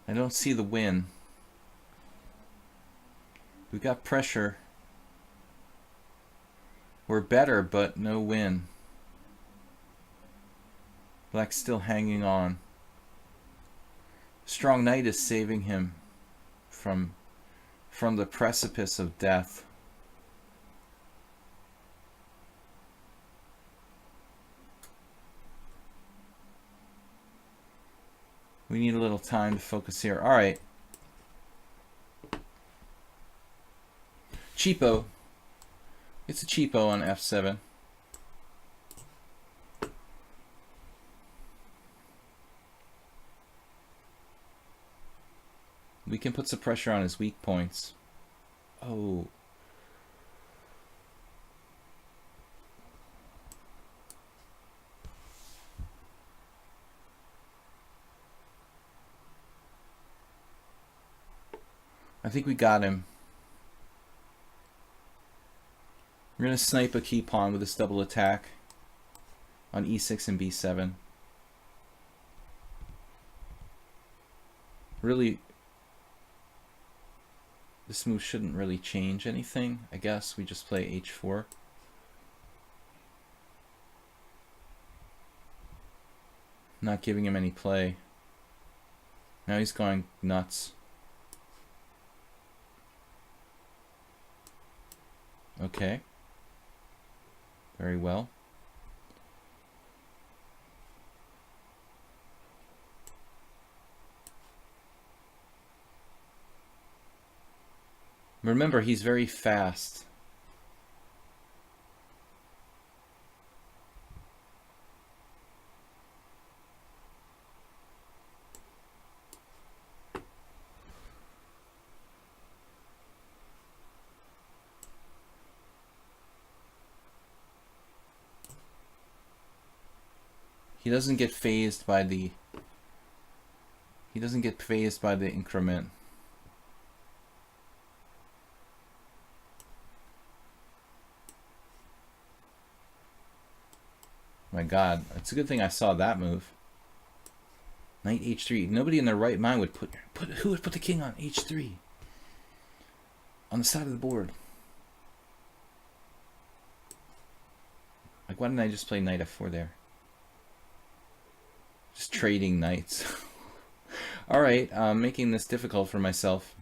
Speaker 1: I don't see the win. We got pressure. We're better, but no win. Black's still hanging on. Strong knight is saving him from the precipice of death. We need a little time to focus here. All right. Cheapo. It's a cheapo on f7. We can put some pressure on his weak points. Oh. I think we got him. We're going to snipe a key pawn with this double attack on e6 and b7. Really, this move shouldn't really change anything. I guess we just play h4. Not giving him any play. Now he's going nuts. Okay. Very well. Remember, he's very fast. He doesn't get phased by the increment. My God, it's a good thing I saw that move. Knight h3. Nobody in their right mind would who would put the king on h3 on the side of the board. Like, why didn't I just play knight f4 there? Just trading knights. All right, making this difficult for myself.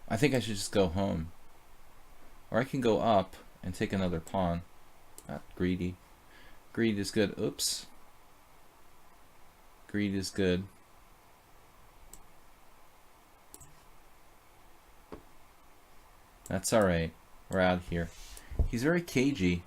Speaker 1: I think I should just go home. Or I can go up and take another pawn. Not greedy. Greed is good. Oops. Greed is good. That's alright. We're out here. He's very cagey.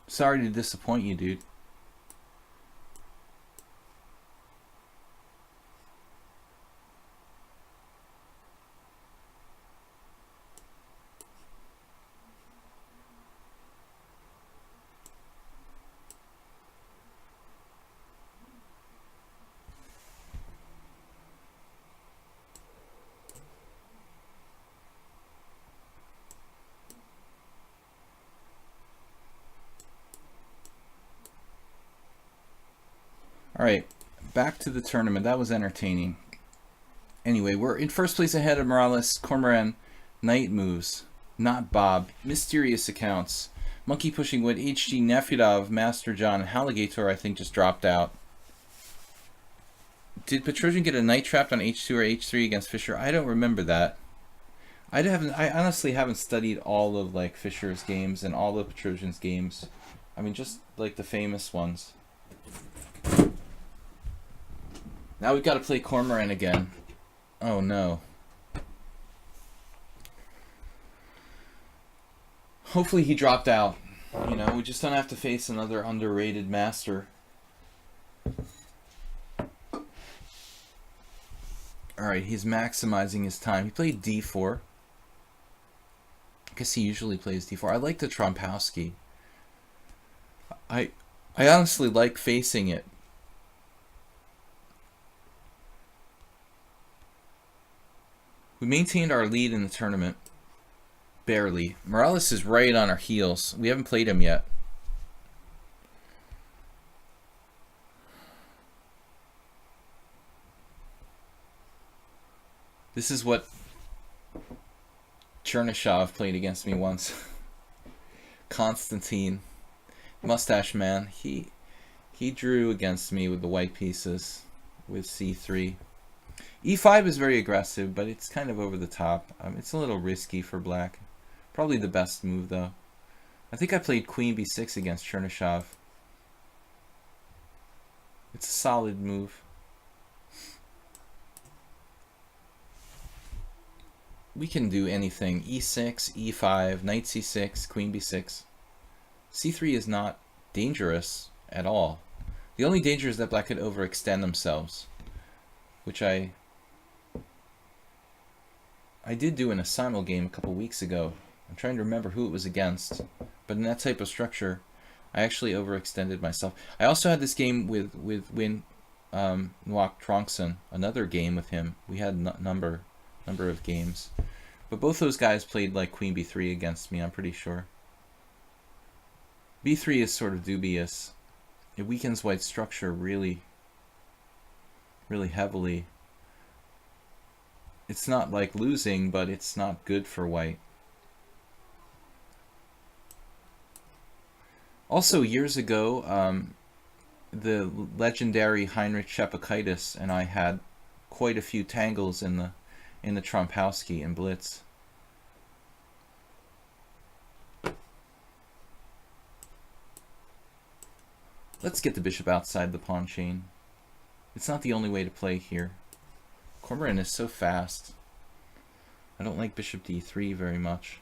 Speaker 1: Sorry to disappoint you, dude. Alright, back to the tournament. That was entertaining. Anyway, we're in first place ahead of Morales. Cormoran, knight moves. Not Bob. Mysterious accounts. Monkey pushing wood. HG, Nefedov, Master John, Halligator, I think, just dropped out. Did Petrosian get a knight trapped on h2 or h3 against Fischer? I don't remember that. I honestly haven't studied all of like Fischer's games and all of Petrosian's games. I mean, just like the famous ones. Now we've got to play Cormoran again. Oh no. Hopefully he dropped out. You know, we just don't have to face another underrated master. Alright, he's maximizing his time. He played d4. I guess he usually plays d4. I like the Trompowsky. I honestly like facing it. We maintained our lead in the tournament. Barely. Morales is right on our heels. We haven't played him yet. This is what Chernyshov played against me once. Constantine, mustache man, he drew against me with the white pieces with c3. e5 is very aggressive, but it's kind of over the top. It's a little risky for black. Probably the best move though. I think I played queen b6 against Chernyshov. It's a solid move. We can do anything. e6, e5, knight c6, queen b6. c3 is not dangerous at all. The only danger is that black could overextend themselves, which I did do in a simul game a couple weeks ago. I'm trying to remember who it was against, but in that type of structure, I actually overextended myself. I also had this game with Win Ngoc Tronkson, another game with him. We had number of games, but both those guys played like queen b3 against me, I'm pretty sure. b3 is sort of dubious. It weakens white's structure really heavily. It's not like losing, but it's not good for white. Also, years ago, the legendary Heinrich Shepakaitis and I had quite a few tangles in the Trompowski and blitz. Let's get the bishop outside the pawn chain. It's not the only way to play here. Cormoran is so fast. I don't like bishop d3 very much.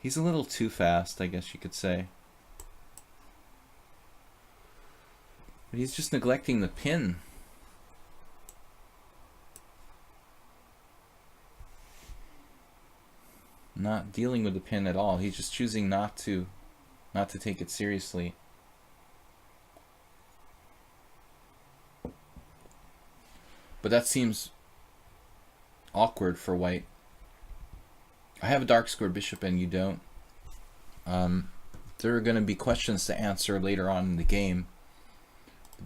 Speaker 1: He's a little too fast, I guess you could say. But he's just neglecting the pin. Not dealing with the pin at all. He's just choosing not to take it seriously. But that seems awkward for white. I have a dark square bishop and you don't. There are going to be questions to answer later on in the game.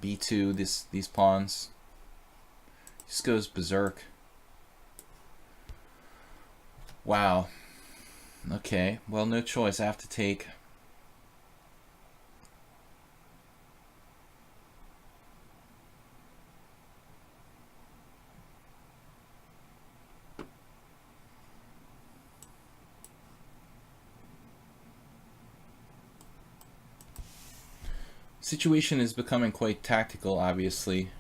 Speaker 1: b2, these pawns. Just goes berserk. Wow. Okay, well, no choice. I have to take. Situation is becoming quite tactical, obviously.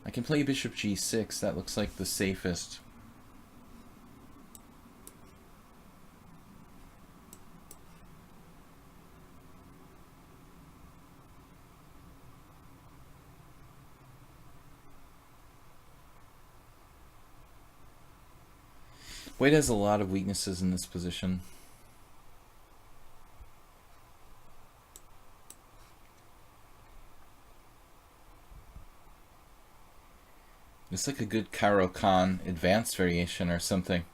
Speaker 1: I can play bishop g6. That looks like the safest. White has a lot of weaknesses in this position. It's like a good Caro-Kann advanced variation or something.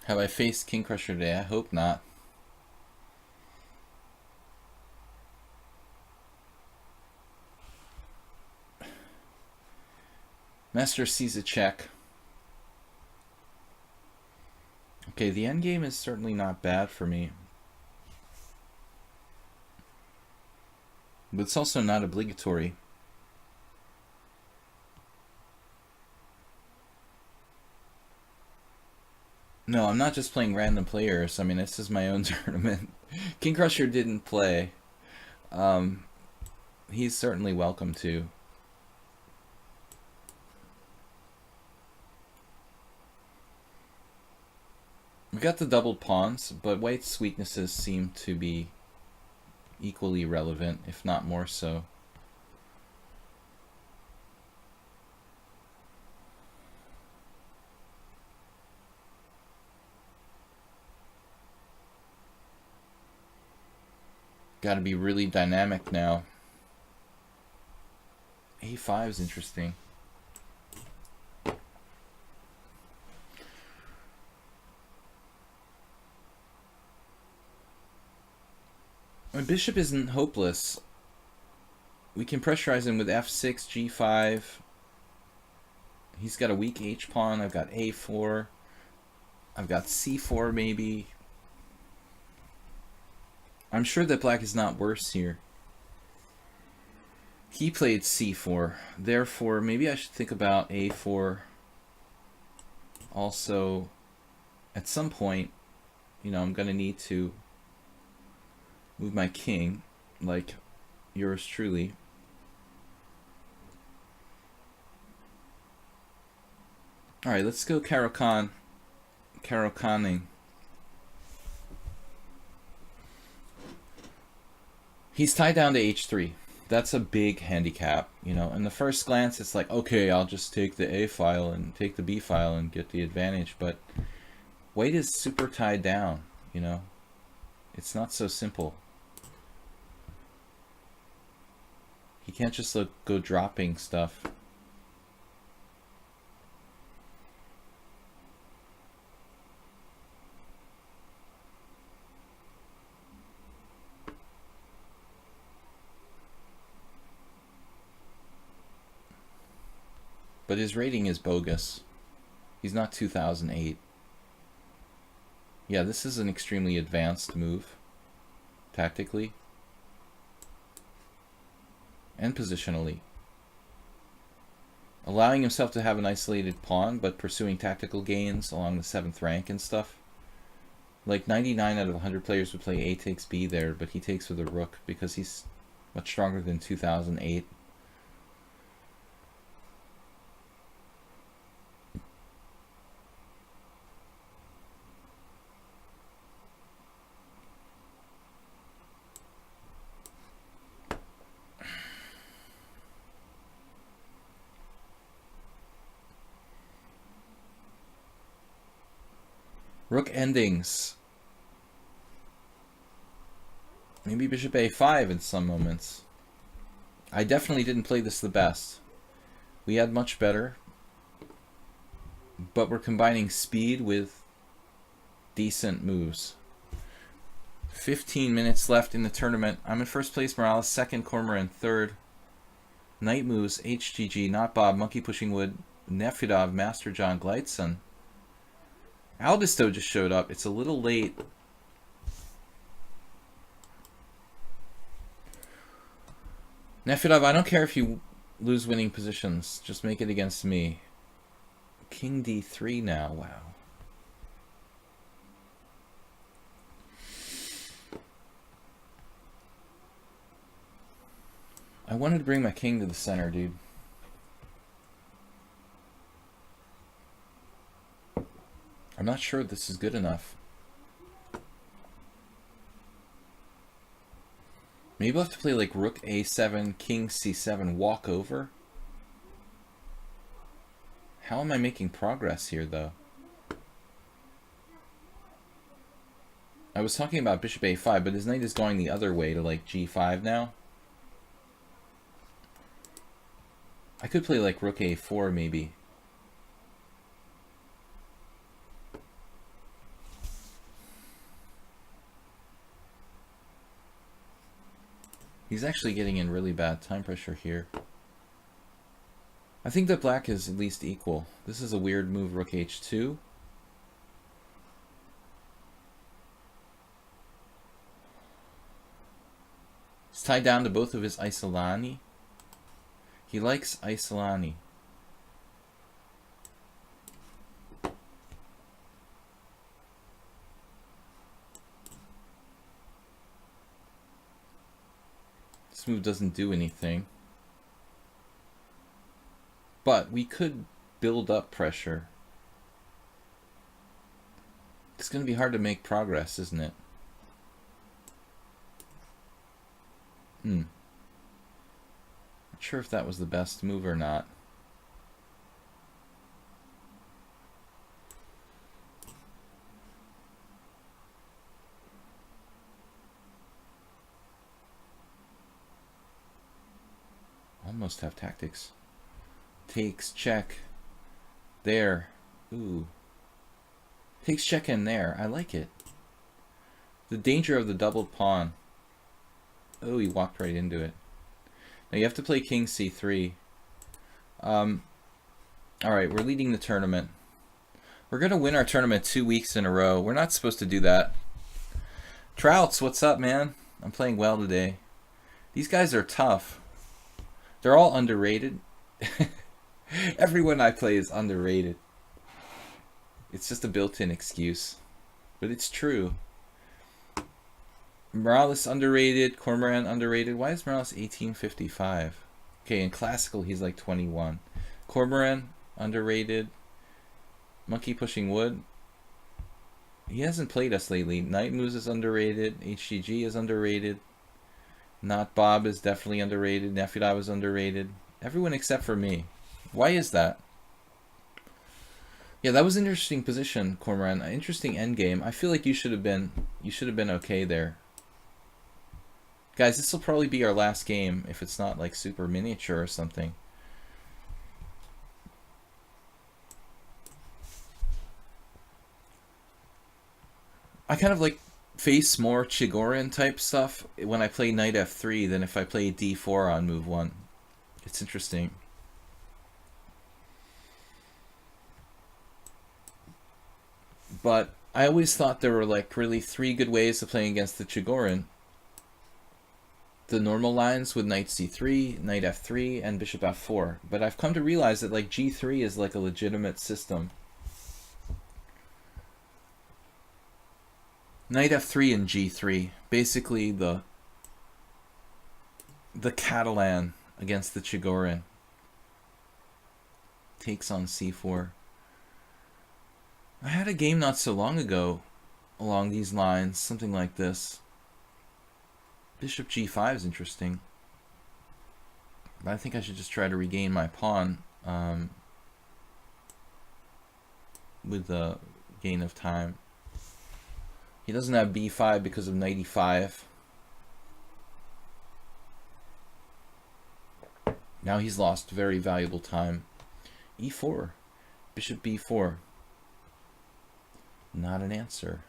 Speaker 1: Have I faced King Crusher today? I hope not. Master sees a check. Okay, the endgame is certainly not bad for me. But it's also not obligatory. No, I'm not just playing random players. I mean, this is my own tournament. King Crusher didn't play. He's certainly welcome to. We got the doubled pawns, but white's weaknesses seem to be equally relevant, if not more so. got to be really dynamic now. A5 is interesting. My bishop isn't hopeless. We can pressurize him with f6, g5. He's got a weak h-pawn. I've got a4. I've got c4 maybe. I'm sure that black is not worse here. He played c4. Therefore, maybe I should think about a4. Also, at some point, you know, I'm going to need to move my king, like yours truly. Alright, let's go Caro-Kann. Caro-Kanning. He's tied down to h3. That's a big handicap, you know. In the first glance, it's like, okay, I'll just take the A file and take the B file and get the advantage. But white is super tied down, you know. It's not so simple. He can't just go dropping stuff. But his rating is bogus. He's not 2008. Yeah, this is an extremely advanced move, tactically and positionally. Allowing himself to have an isolated pawn, but pursuing tactical gains along the 7th rank and stuff. Like 99 out of 100 players would play A takes B there, but he takes with a rook because he's much stronger than 2008. Rook endings. Maybe bishop a5 in some moments. I definitely didn't play this the best. We had much better. But we're combining speed with decent moves. 15 minutes left in the tournament. I'm in first place, Morales second, Cormoran third. Knight moves, HGG, Not Bob, Monkey Pushing Wood, Nefedov, Master John Gleitzson. Aldisto just showed up. It's a little late. Nefedov, I don't care if you lose winning positions. Just make it against me. King d3 now. Wow. I wanted to bring my king to the center, dude. I'm not sure this is good enough. Maybe I'll have to play like rook a7, king c7, walk over. How am I making progress here, though? I was talking about bishop a5, but his knight is going the other way to like g5 now. I could play like rook a4 maybe. He's actually getting in really bad time pressure here. I think that black is at least equal. This is a weird move, rook h2. He's tied down to both of his Isolani. He likes Isolani. This move doesn't do anything. But we could build up pressure. It's going to be hard to make progress, isn't it? Not sure if that was the best move or not. almost have tactics. Takes, check. There. Ooh. Takes, check in there. I like it. The danger of the doubled pawn. Oh, he walked right into it. Now you have to play king c3. Alright, we're leading the tournament. We're going to win our tournament 2 weeks in a row. We're not supposed to do that. Trouts, what's up, man? I'm playing well today. These guys are tough. They're all underrated. Everyone I play is underrated. It's just a built-in excuse. But it's true. Morales underrated. Cormoran underrated. Why is Morales 1855? Okay, in classical he's like 21. Cormoran underrated. Monkey pushing wood. He hasn't played us lately. Night Moves is underrated. HGG is underrated. Not Bob is definitely underrated. Nefudai was underrated. Everyone except for me. Why is that? Yeah, that was an interesting position, Cormoran. An interesting endgame. I feel like you should have been okay there. Guys, this will probably be our last game if it's not like super miniature or something. I kind of like face more Chigorin type stuff when I play knight f3 than if I play d4 on move 1. It's interesting. But I always thought there were like really 3 good ways of playing against the Chigorin. The normal lines with knight c3, knight f3, and bishop f4. But I've come to realize that like g3 is like a legitimate system. Knight f3 and g3, basically the Catalan against the Chigorin. Takes on c4. I had a game not so long ago along these lines, something like this. Bishop g5 is interesting. But I think I should just try to regain my pawn with the gain of time. He doesn't have b5 because of knight e5. Now he's lost very valuable time. e4. Bishop b4. Not an answer.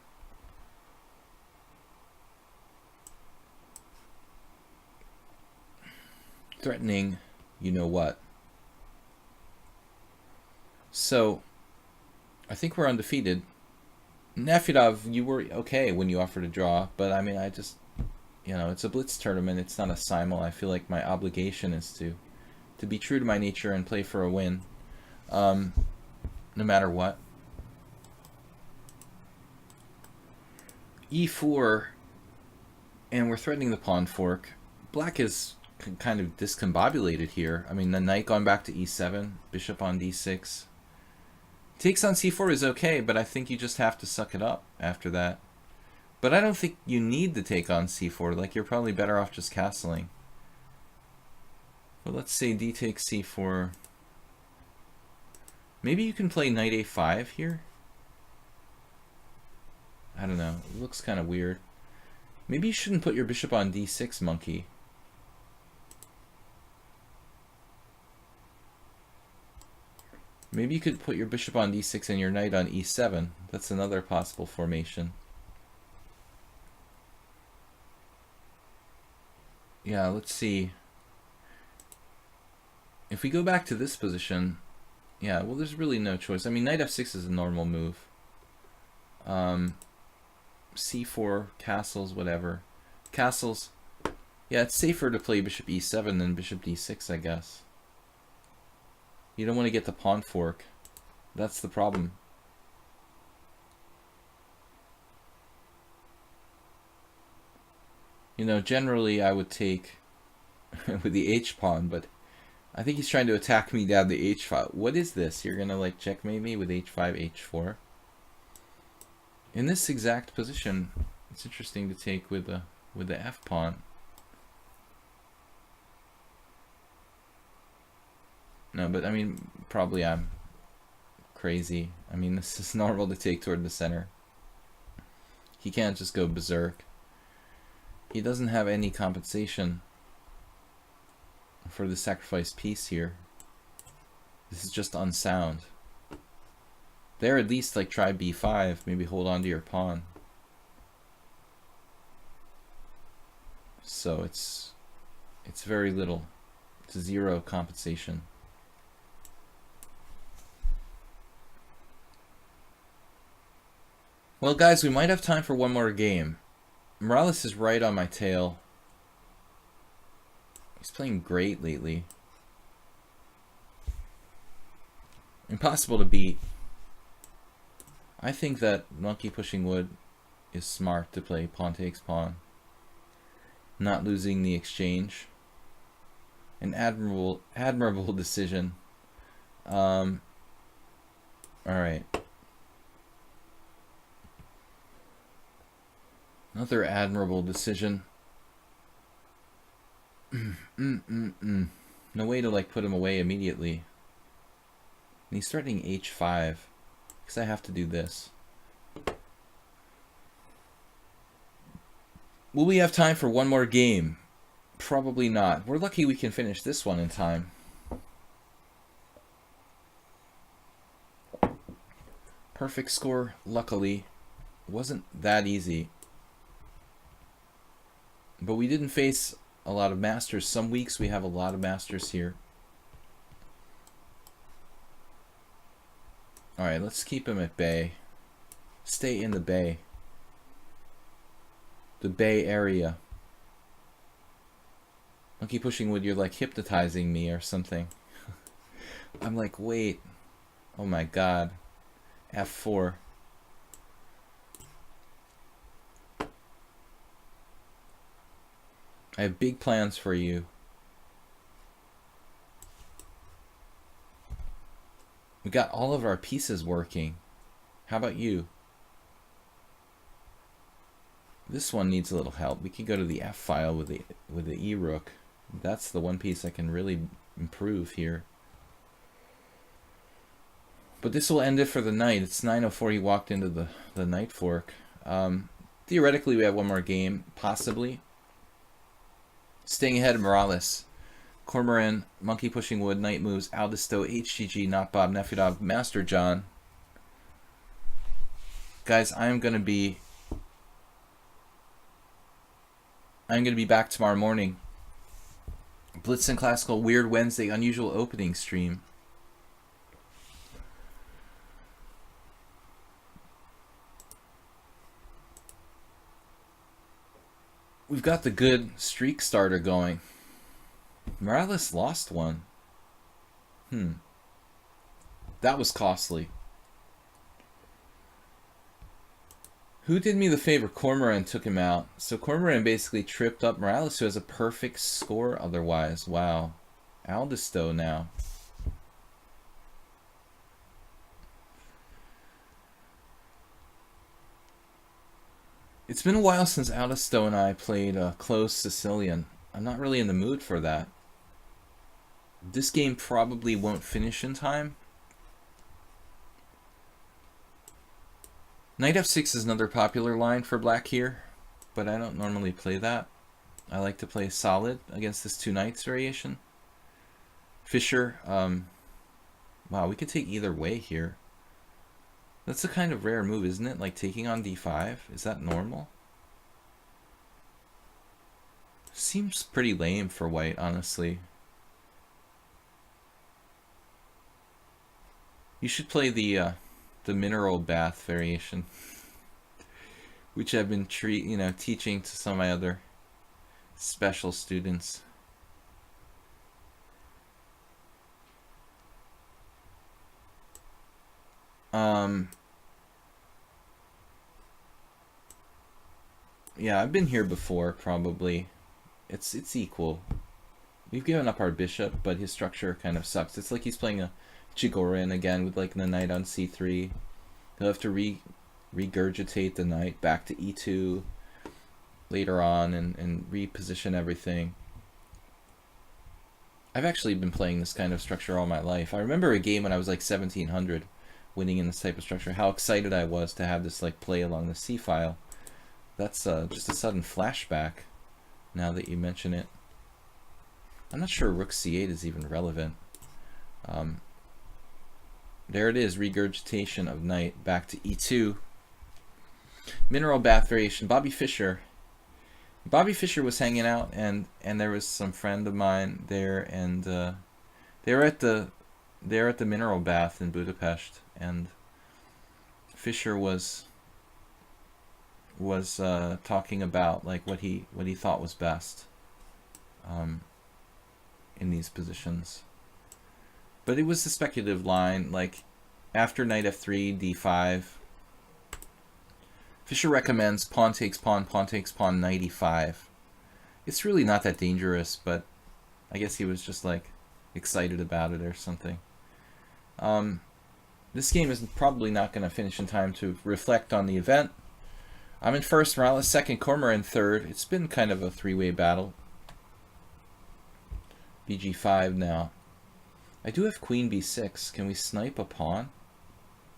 Speaker 1: Threatening, you know what. So, I think we're undefeated. Nefudai, you were okay when you offered a draw, but I mean, I just, you know, it's a blitz tournament, it's not a simul. I feel like my obligation is to be true to my nature and play for a win, no matter what. e4, and we're threatening the pawn fork. Black is kind of discombobulated here. I mean, the knight gone back to e7, bishop on d6. Takes on c4 is okay, but I think you just have to suck it up after that. But I don't think you need to take on c4. Like, you're probably better off just castling. But let's say d takes c4. Maybe you can play knight a5 here? I don't know. It looks kind of weird. Maybe you shouldn't put your bishop on d6, monkey. Maybe you could put your bishop on d6 and your knight on e7. That's another possible formation. Yeah, let's see. If we go back to this position, yeah, well, there's really no choice. I mean, knight f6 is a normal move. c4, castles, whatever. Castles, yeah, it's safer to play bishop e7 than bishop d6, I guess. You don't want to get the pawn fork. That's the problem. You know, generally I would take with the h-pawn, but I think he's trying to attack me down the h-file. What is this? You're going to like checkmate me with h5, h4? In this exact position, it's interesting to take with the f-pawn. No, but I mean, probably I'm crazy. I mean, this is normal to take toward the center. He can't just go berserk. He doesn't have any compensation. for the sacrificed piece here. This is just unsound. There, at least like try b5, maybe hold on to your pawn. So it's very little. It's zero compensation. Well, guys, we might have time for one more game. Morales is right on my tail. He's playing great lately. Impossible to beat. I think that monkey pushing wood is smart to play pawn takes pawn. Not losing the exchange. An admirable decision. Alright. Another admirable decision. No way to like put him away immediately. And he's starting h5 because I have to do this. Will we have time for one more game? Probably not. We're lucky we can finish this one in time. Perfect score, luckily. Wasn't that easy. But we didn't face a lot of masters. Some weeks we have a lot of masters here. Alright, let's keep him at bay. Stay in the bay. The Bay Area. Monkey pushing wood, you're like hypnotizing me or something. I'm like, wait. Oh my god. F4. I have big plans for you. We got all of our pieces working. How about you? This one needs a little help. We could go to the F file with the E rook. That's the one piece I can really improve here. But this will end it for the night. It's 9:04. He walked into the knight fork. Theoretically, we have one more game, possibly. Staying ahead of Morales. Cormoran, monkey pushing wood, knight moves, Aldisto, HGG, not Bob, Nefedov, Master John. Guys, I'm gonna be back tomorrow morning. Blitz and Classical Weird Wednesday Unusual Opening stream. We've got the good streak starter going. Morales lost one. That was costly. Who did me the favor? Cormoran took him out. So Cormoran basically tripped up Morales, who has a perfect score otherwise. Wow. Aldisto now. It's been a while since Aldisto and I played close Sicilian. I'm not really in the mood for that. This game probably won't finish in time. Knight f6 is another popular line for black here, but I don't normally play that. I like to play solid against this two knights variation. Fischer, wow, we could take either way here. That's a kind of rare move, isn't it? Like taking on d5, is that normal? Seems pretty lame for white, honestly. You should play the mineral bath variation, which I've been teaching to some of my other special students. Yeah, I've been here before, probably. It's equal. We've given up our bishop, but his structure kind of sucks. It's like he's playing a Chigorin again with like the knight on c3. He'll have to regurgitate the knight back to e2 later on and reposition everything. I've actually been playing this kind of structure all my life. I remember a game when I was like 1700 winning in this type of structure. How excited I was to have this like play along the c file. That's just a sudden flashback now that you mention it. I'm not sure rook c8 is even relevant. There it is, regurgitation of knight back to e2. Mineral bath variation. Bobby Fischer. Bobby Fischer was hanging out, and there was some friend of mine there, and they're at the mineral bath in Budapest, and Fischer was talking about like what he thought was best in these positions. But it was a speculative line, like after knight f3, d5. Fischer recommends pawn takes pawn, knight e5. It's really not that dangerous, but I guess he was just like excited about it or something. This game is probably not going to finish in time to reflect on the event. I'm in first, Morales second, Cormier in third. It's been kind of a three-way battle. bg5 now. I do have queen b6. Can we snipe a pawn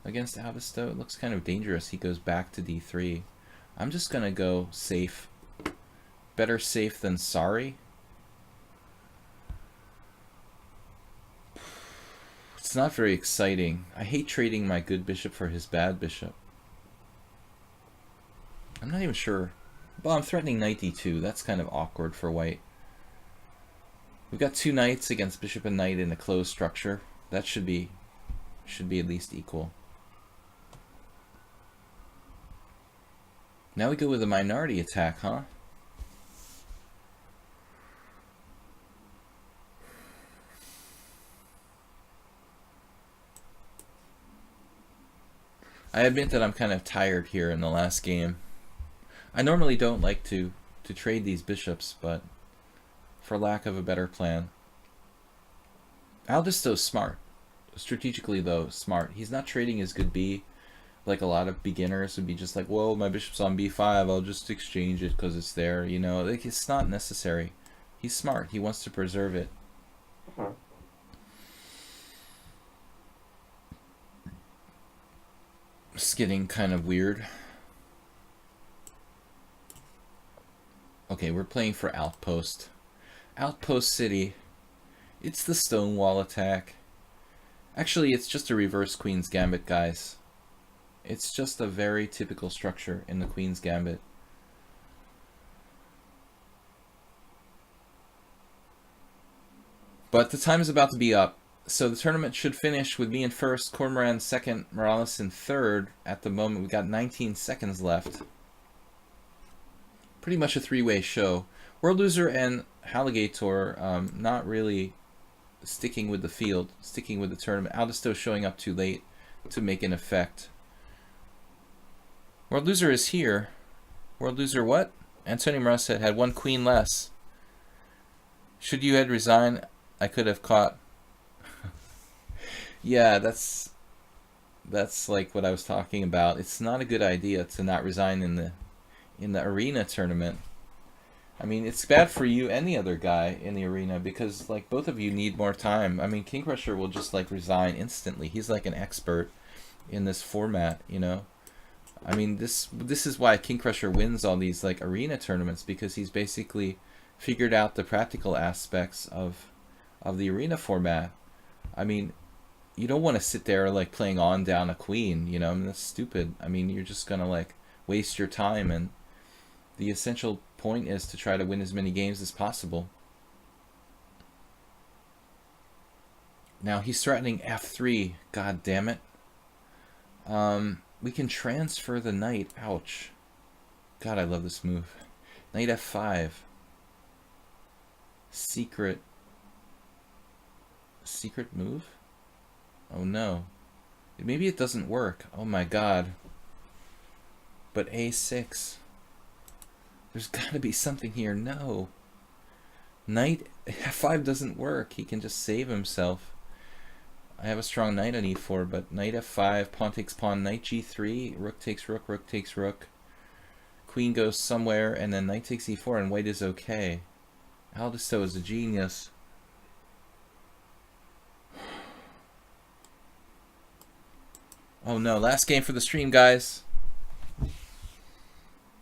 Speaker 1: against Avisto? It looks kind of dangerous. He goes back to d3. I'm just going to go safe. Better safe than sorry. It's not very exciting. I hate trading my good bishop for his bad bishop. I'm not even sure. Well, I'm threatening knight d2. That's kind of awkward for white. We've got two knights against bishop and knight in a closed structure. That should be at least equal. Now we go with a minority attack, huh? I admit that I'm kind of tired here in the last game. I normally don't like to trade these bishops, but for lack of a better plan. Aldisto's smart. Strategically, though, smart. He's not trading his good b like a lot of beginners would be just like, whoa, my bishop's on b5, I'll just exchange it because it's there, you know. Like, it's not necessary. He's smart. He wants to preserve it. It's getting kind of weird. Okay, we're playing for Outpost. Outpost City. It's the Stonewall attack. Actually, it's just a reverse Queen's Gambit, guys. It's just a very typical structure in the Queen's Gambit. But the time is about to be up. So the tournament should finish with me in first, Cormoran second, Morales in third. At the moment, we've got 19 seconds left. Pretty much a three-way show. World Loser and Halligator not really sticking with the field, sticking with the tournament. Aldisto showing up too late to make an effect. World Loser is here. World Loser what? Antonio Morales had one queen less. Should you had resigned, I could have caught. Yeah, that's like what I was talking about. It's not a good idea to not resign in the arena tournament. I mean, it's bad for you and the other guy in the arena because like both of you need more time. I mean, King Crusher will just like resign instantly. He's like an expert in this format, you know. I mean, this is why King Crusher wins all these like arena tournaments, because he's basically figured out the practical aspects of the arena format. I mean, you don't want to sit there like playing on down a queen, you know. I mean, that's stupid. I mean, you're just gonna like waste your time, and the essential point is to try to win as many games as possible. Now he's threatening f3. God damn it. We can transfer the knight. Ouch. God, I love this move. Knight f5. Secret move? Oh no. Maybe it doesn't work. Oh my god. But a6. There's got to be something here. No. Knight f5 doesn't work. He can just save himself. I have a strong knight on e4, but knight f5, pawn takes pawn, knight g3, rook takes rook, rook takes rook. Queen goes somewhere, and then knight takes e4, and white is okay. Aldisto is a genius. Oh no, last game for the stream, guys.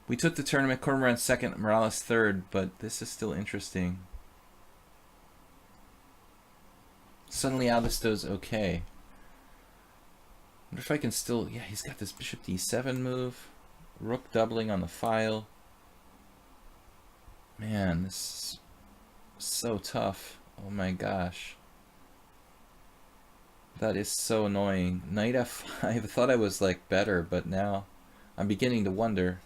Speaker 1: We took the tournament, Cormoran second, Morales third, but this is still interesting. Suddenly Aldisto's okay. Wonder if I can still... Yeah, he's got this bishop d7 move. Rook doubling on the file. Man, this is so tough. Oh my gosh. That is so annoying. Knight f5. I thought I was like better, but now I'm beginning to wonder.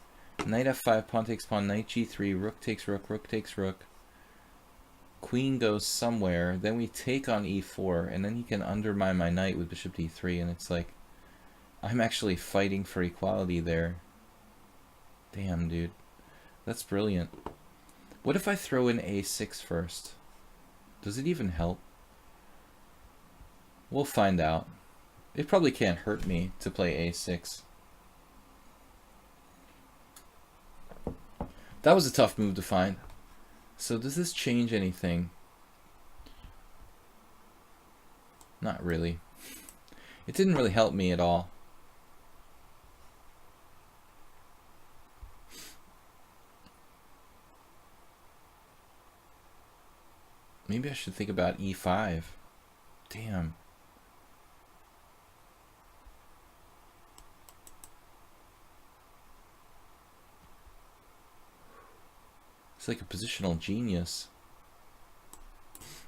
Speaker 1: Knight f5, pawn takes pawn, knight g3, rook takes rook, rook takes rook. Queen goes somewhere, then we take on e4, and then he can undermine my knight with bishop d3, and it's like I'm actually fighting for equality there. Damn, dude. That's brilliant. What if I throw in a6 first? Does it even help? We'll find out. It probably can't hurt me to play a6. That was a tough move to find. So does this change anything? Not really. It didn't really help me at all. Maybe I should think about e5. Damn. It's like a positional genius.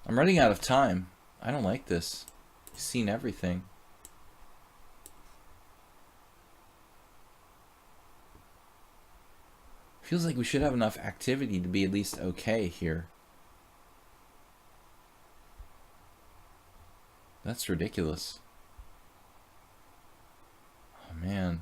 Speaker 1: I'm running out of time. I don't like this. I've seen everything. Feels like we should have enough activity to be at least okay here. That's ridiculous. Oh man.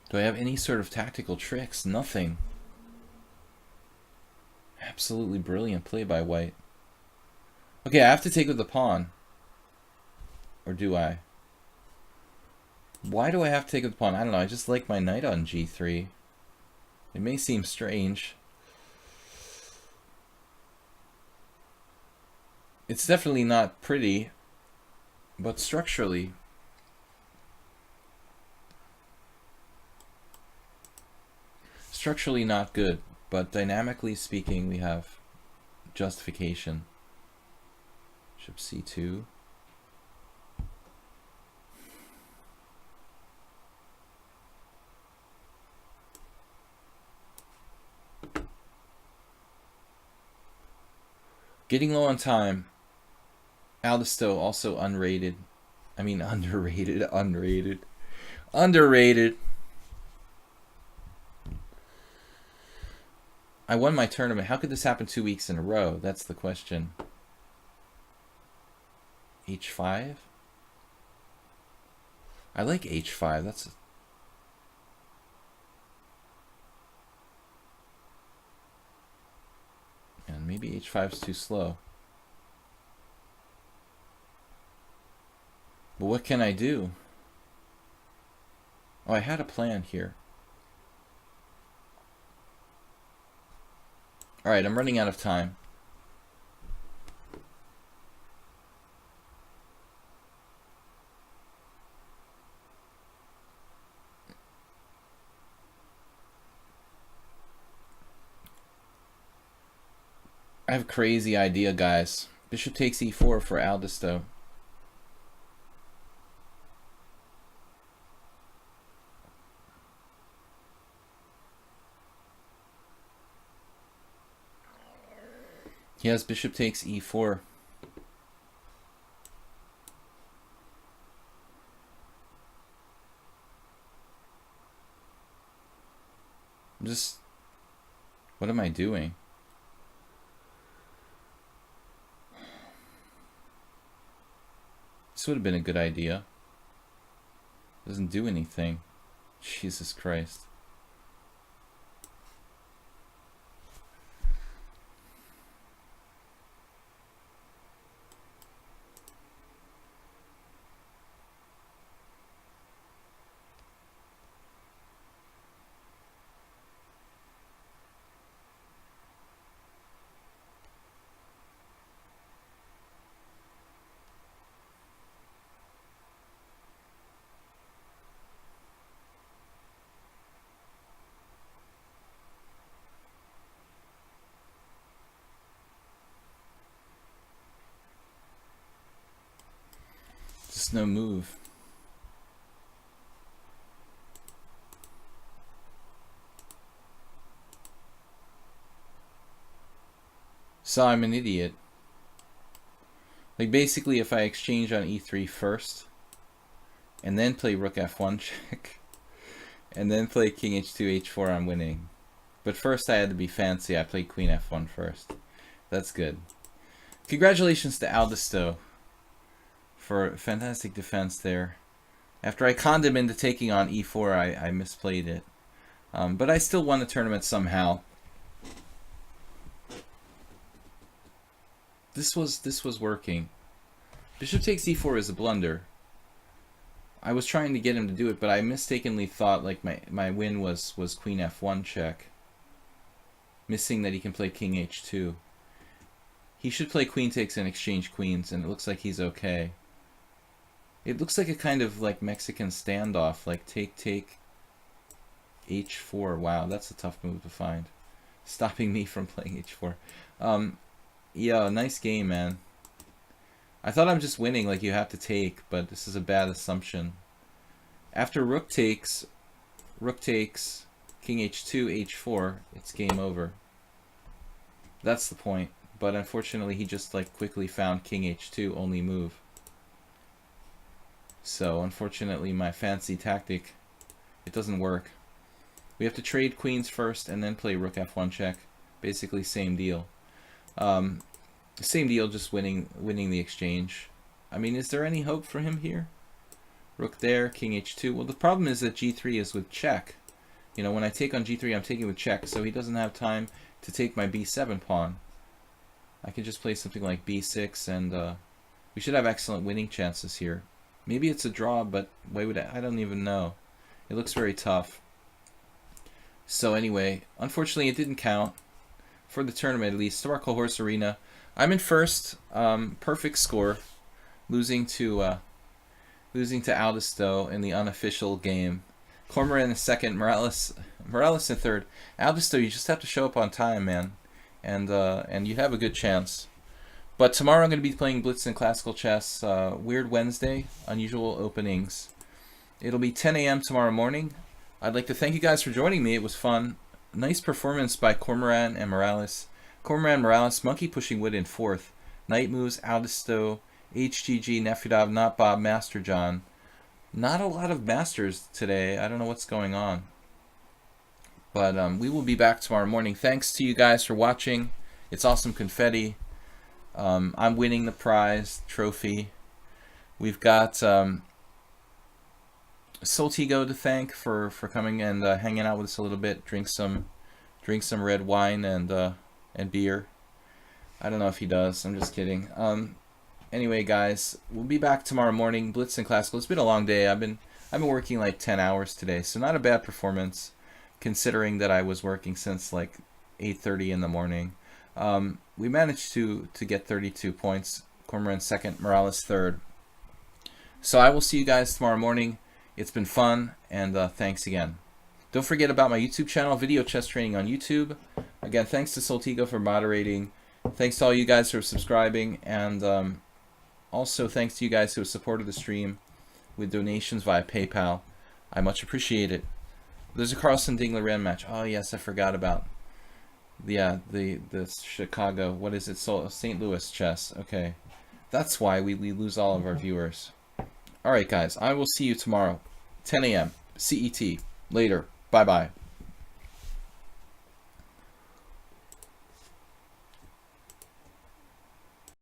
Speaker 1: Do I have any sort of tactical tricks? Nothing. Absolutely brilliant play by white. Okay, I have to take with the pawn. Or do I? Why do I have to take with the pawn? I don't know. I just like my knight on g3. It may seem strange. It's definitely not pretty, but structurally... Structurally not good, but dynamically speaking, we have justification. Bishop c2. Getting low on time. Aldisto also unrated. I mean underrated, unrated. Underrated. I won my tournament. How could this happen 2 weeks in a row? That's the question. h5? I like h5. That's... And maybe h5 is too slow. But what can I do? Oh, I had a plan here. Alright, I'm running out of time. I have a crazy idea, guys. Bishop takes e4 for Aldisto. He has bishop takes e4. What am I doing? This would have been a good idea. Doesn't do anything. Jesus Christ. just no move. So I'm an idiot. Like basically if I exchange on e3 first, and then play rook f1 check, and then play king h2, h4, I'm winning. But first I had to be fancy, I played queen f1 first. That's good. Congratulations to Aldisto for fantastic defense there. After I conned him into taking on e4, I misplayed it. But I still won the tournament somehow. This was working. Bishop takes e4 is a blunder. I was trying to get him to do it, but I mistakenly thought like my win was queen f1 check. Missing that he can play king h2. He should play queen takes and exchange queens, and it looks like he's okay. It looks like a kind of like Mexican standoff, like take h4. Wow, that's a tough move to find. Stopping me from playing h4. Yeah, nice game, man. I thought I'm just winning like you have to take, but this is a bad assumption. After rook takes, king h2, h4, it's game over. That's the point. But unfortunately, he just like quickly found king h2, only move. So unfortunately, my fancy tactic, it doesn't work. We have to trade queens first and then play rook f1 check. Basically, same deal. Same deal, just winning the exchange. I mean, is there any hope for him here? Rook there, king h2. Well, the problem is that g3 is with check. You know, when I take on g3, I'm taking with check, so he doesn't have time to take my b7 pawn. I can just play something like b6, and we should have excellent winning chances here. Maybe it's a draw, but why would I don't even know. It looks very tough. So anyway, unfortunately, it didn't count for the tournament, at least. Sparkle Horse Arena. I'm in first, perfect score, losing to Aldisto in the unofficial game. Cormoran in second, Morales in third. Aldisto, you just have to show up on time, man, and you have a good chance. But tomorrow I'm going to be playing Blitz and Classical Chess. Weird Wednesday, unusual openings. It'll be 10 a.m. tomorrow morning. I'd like to thank you guys for joining me. It was fun. Nice performance by Cormoran and Morales. Cormoran, Morales, monkey pushing wood in fourth. Knight moves, Aldisto, HGG, Nefudov, not Bob, Master John. Not a lot of masters today. I don't know what's going on. But we will be back tomorrow morning. Thanks to you guys for watching. It's awesome confetti. I'm winning the prize trophy. We've got Soltigo to thank for coming and hanging out with us a little bit. Drink some red wine and beer. I don't know if he does. I'm just kidding. Anyway, guys, we'll be back tomorrow morning. Blitz and Classical. It's been a long day. I've been working like 10 hours today, so not a bad performance, considering that I was working since like 8:30 in the morning. We managed to get 32 points. Cormoran second, Morales third. So I will see you guys tomorrow morning. It's been fun, and thanks again. Don't forget about my YouTube channel, Video Chess Training on YouTube. Again, thanks to Soltigo for moderating. Thanks to all you guys for subscribing, and also thanks to you guys who have supported the stream with donations via PayPal. I much appreciate it. There's a Carlson Dingler Ren match. Oh yes, I forgot about. Yeah, the Chicago. What is it? St. Louis chess. Okay, that's why we lose all of our viewers. All right, guys. I will see you tomorrow, 10 a.m. CET. Later. Bye bye.